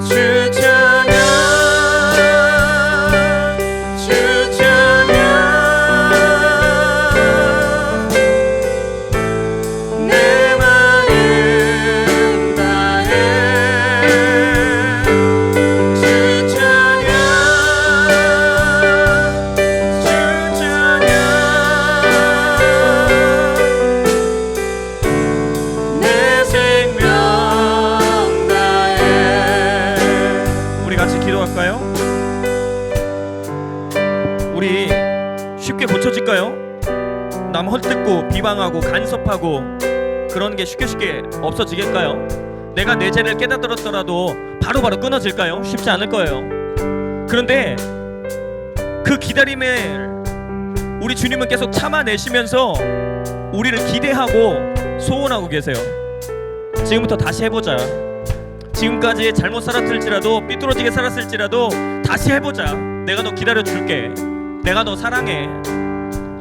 주 찬양 주 찬양 내 마음 다해 주 찬양 주 찬양 내 생명 다해 우리 같이 기도할까요? 우리 쉽게 고쳐질까요? 남 헐뜯고 비방하고 간섭하고 그런 게 쉽게 없어지겠까요? 내가 내 죄를 깨닫더라도 바로바로 끊어질까요? 쉽지 않을 거예요. 그런데 그 기다림을 우리 주님은 계속 참아내시면서 우리를 기대하고 소원하고 계세요. 지금부터 다시 해보자. 지금까지 잘못 살았을지라도 삐뚤어지게 살았을지라도 다시 해보자. 내가 너 기다려줄게. 내가 너 사랑해.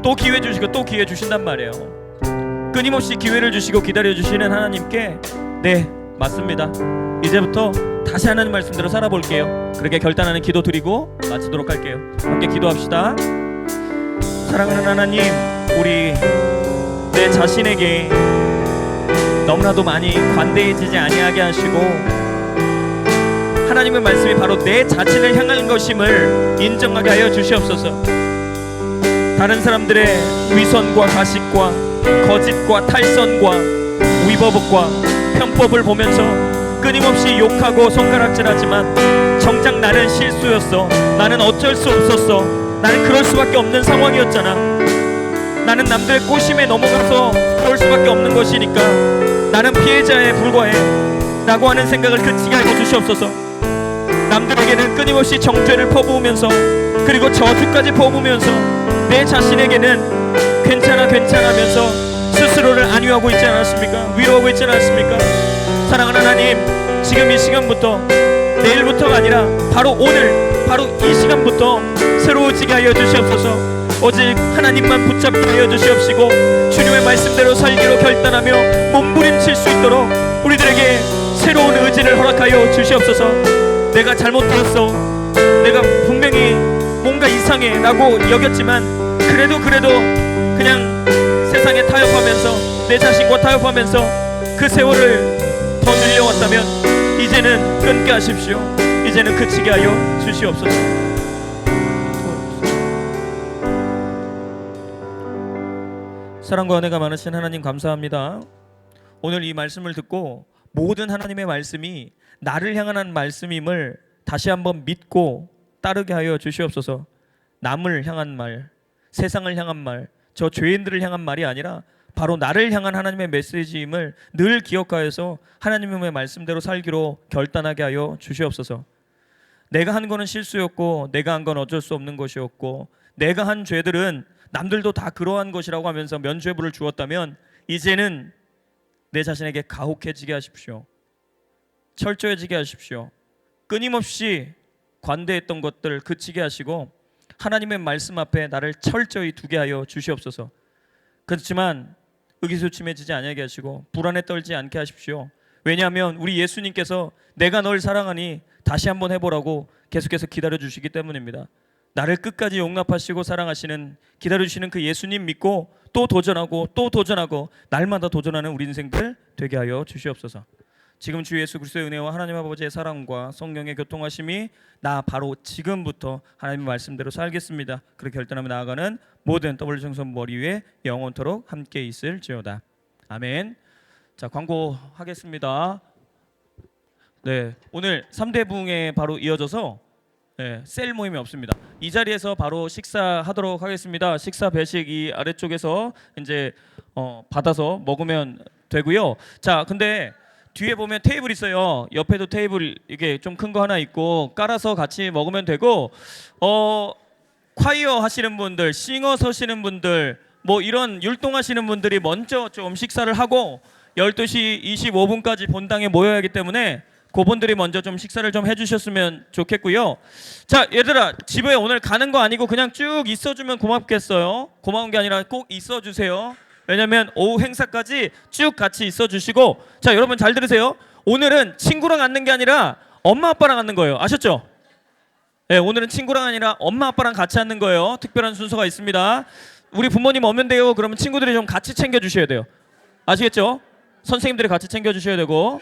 또 기회 주시고 또 기회 주신단 말이에요. 끊임없이 기회를 주시고 기다려주시는 하나님께 네 맞습니다. 이제부터 다시 하나님 말씀대로 살아볼게요. 그렇게 결단하는 기도 드리고 마치도록 할게요. 함께 기도합시다. 사랑하는 하나님, 우리 내 자신에게 너무나도 많이 관대해지지 아니하게 하시고 하나님의 말씀이 바로 내 자신을 향한 것임을 인정하게 하여 주시옵소서. 다른 사람들의 위선과 가식과 거짓과 탈선과 위법과 편법을 보면서 끊임없이 욕하고 손가락질하지만 정작 나는 실수였어. 나는 어쩔 수 없었어. 나는 그럴 수밖에 없는 상황이었잖아. 나는 남들의 꼬심에 넘어가서 그럴 수밖에 없는 것이니까 나는 피해자에 불과해 라고 하는 생각을 그치게 하여 주시옵소서. 남들에게는 끊임없이 정죄를 퍼부으면서 그리고 저주까지 퍼부으면서 내 자신에게는 괜찮아 하면서 스스로를 안위하고 있지 않았습니까? 위로하고 있지 않았습니까? 사랑하는 하나님, 지금 이 시간부터 내일부터가 아니라 바로 오늘 바로 이 시간부터 새로워지게 하여 주시옵소서. 오직 하나님만 붙잡게 하여 주시옵시고 주님의 말씀대로 살기로 결단하며 몸부림칠 수 있도록 우리들에게 새로운 의지를 허락하여 주시옵소서. 내가 잘못되었어. 내가 분명히 뭔가 이상해라고 여겼지만 그래도 그냥 세상에 타협하면서 내 자신과 타협하면서 그 세월을 더 늘려왔다면 이제는 끊게 하십시오. 이제는 그치게 하여 주시옵소서. 사랑과 은혜가 많으신 하나님 감사합니다. 오늘 이 말씀을 듣고 모든 하나님의 말씀이 나를 향한 말씀임을 다시 한번 믿고 따르게 하여 주시옵소서. 남을 향한 말, 세상을 향한 말, 저 죄인들을 향한 말이 아니라 바로 나를 향한 하나님의 메시지임을 늘 기억하여서 하나님의 말씀대로 살기로 결단하게 하여 주시옵소서. 내가 한 거는 실수였고 내가 한 건 어쩔 수 없는 것이었고 내가 한 죄들은 남들도 다 그러한 것이라고 하면서 면죄부를 주었다면 이제는 내 자신에게 가혹해지게 하십시오. 철저해지게 하십시오. 끊임없이 관대했던 것들 그치게 하시고 하나님의 말씀 앞에 나를 철저히 두게 하여 주시옵소서. 그렇지만 의기소침해지지 않게 하시고 불안에 떨지 않게 하십시오. 왜냐하면 우리 예수님께서 내가 널 사랑하니 다시 한번 해보라고 계속해서 기다려주시기 때문입니다. 나를 끝까지 용납하시고 사랑하시는 기다려주시는 그 예수님 믿고 또 도전하고 또 도전하고 날마다 도전하는 우리 인생들 되게 하여 주시옵소서. 지금 주 예수 그리스도의 은혜와 하나님 아버지의 사랑과 성령의 교통하심이 나 바로 지금부터 하나님의 말씀대로 살겠습니다. 그렇게 결단하며 나아가는 모든 더블 정선 머리 위에 영원토록 함께 있을지어다. 아멘. 자, 광고하겠습니다. 네, 오늘 3대 부흥에 바로 이어져서 셀 모임이 없습니다. 이 자리에서 바로 식사하도록 하겠습니다. 식사 배식 이 아래쪽에서 이제 받아서 먹으면 되고요. 자, 근데 뒤에 보면 테이블 있어요. 옆에도 테이블 이게 좀 큰 거 하나 있고 깔아서 같이 먹으면 되고 콰이어 하시는 분들, 싱어 서시는 분들 뭐 이런 율동하시는 분들이 먼저 좀 식사를 하고 12시 25분까지 본당에 모여야 하기 때문에 그분들이 먼저 좀 식사를 좀 해주셨으면 좋겠고요. 자, 얘들아, 집에 오늘 가는 거 아니고 그냥 쭉 있어주면 고맙겠어요. 고마운 게 아니라 꼭 있어주세요. 왜냐면 오후 행사까지 쭉 같이 있어주시고, 자, 여러분 잘 들으세요. 오늘은 친구랑 앉는 게 아니라 엄마 아빠랑 앉는 거예요. 아셨죠? 네, 오늘은 친구랑 아니라 엄마 아빠랑 같이 앉는 거예요. 특별한 순서가 있습니다. 우리 부모님 없는데요. 그러면 친구들이 좀 같이 챙겨주셔야 돼요. 아시겠죠? 선생님들이 같이 챙겨주셔야 되고.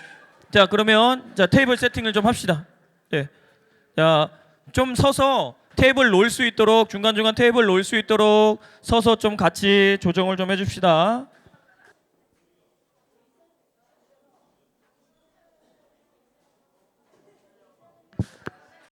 자, 그러면 자 테이블 세팅을 좀 합시다. 네. 자, 좀 서서 테이블 놓을 수 있도록 중간중간 테이블 놓을 수 있도록 서서 좀 같이 조정을 좀 해줍시다.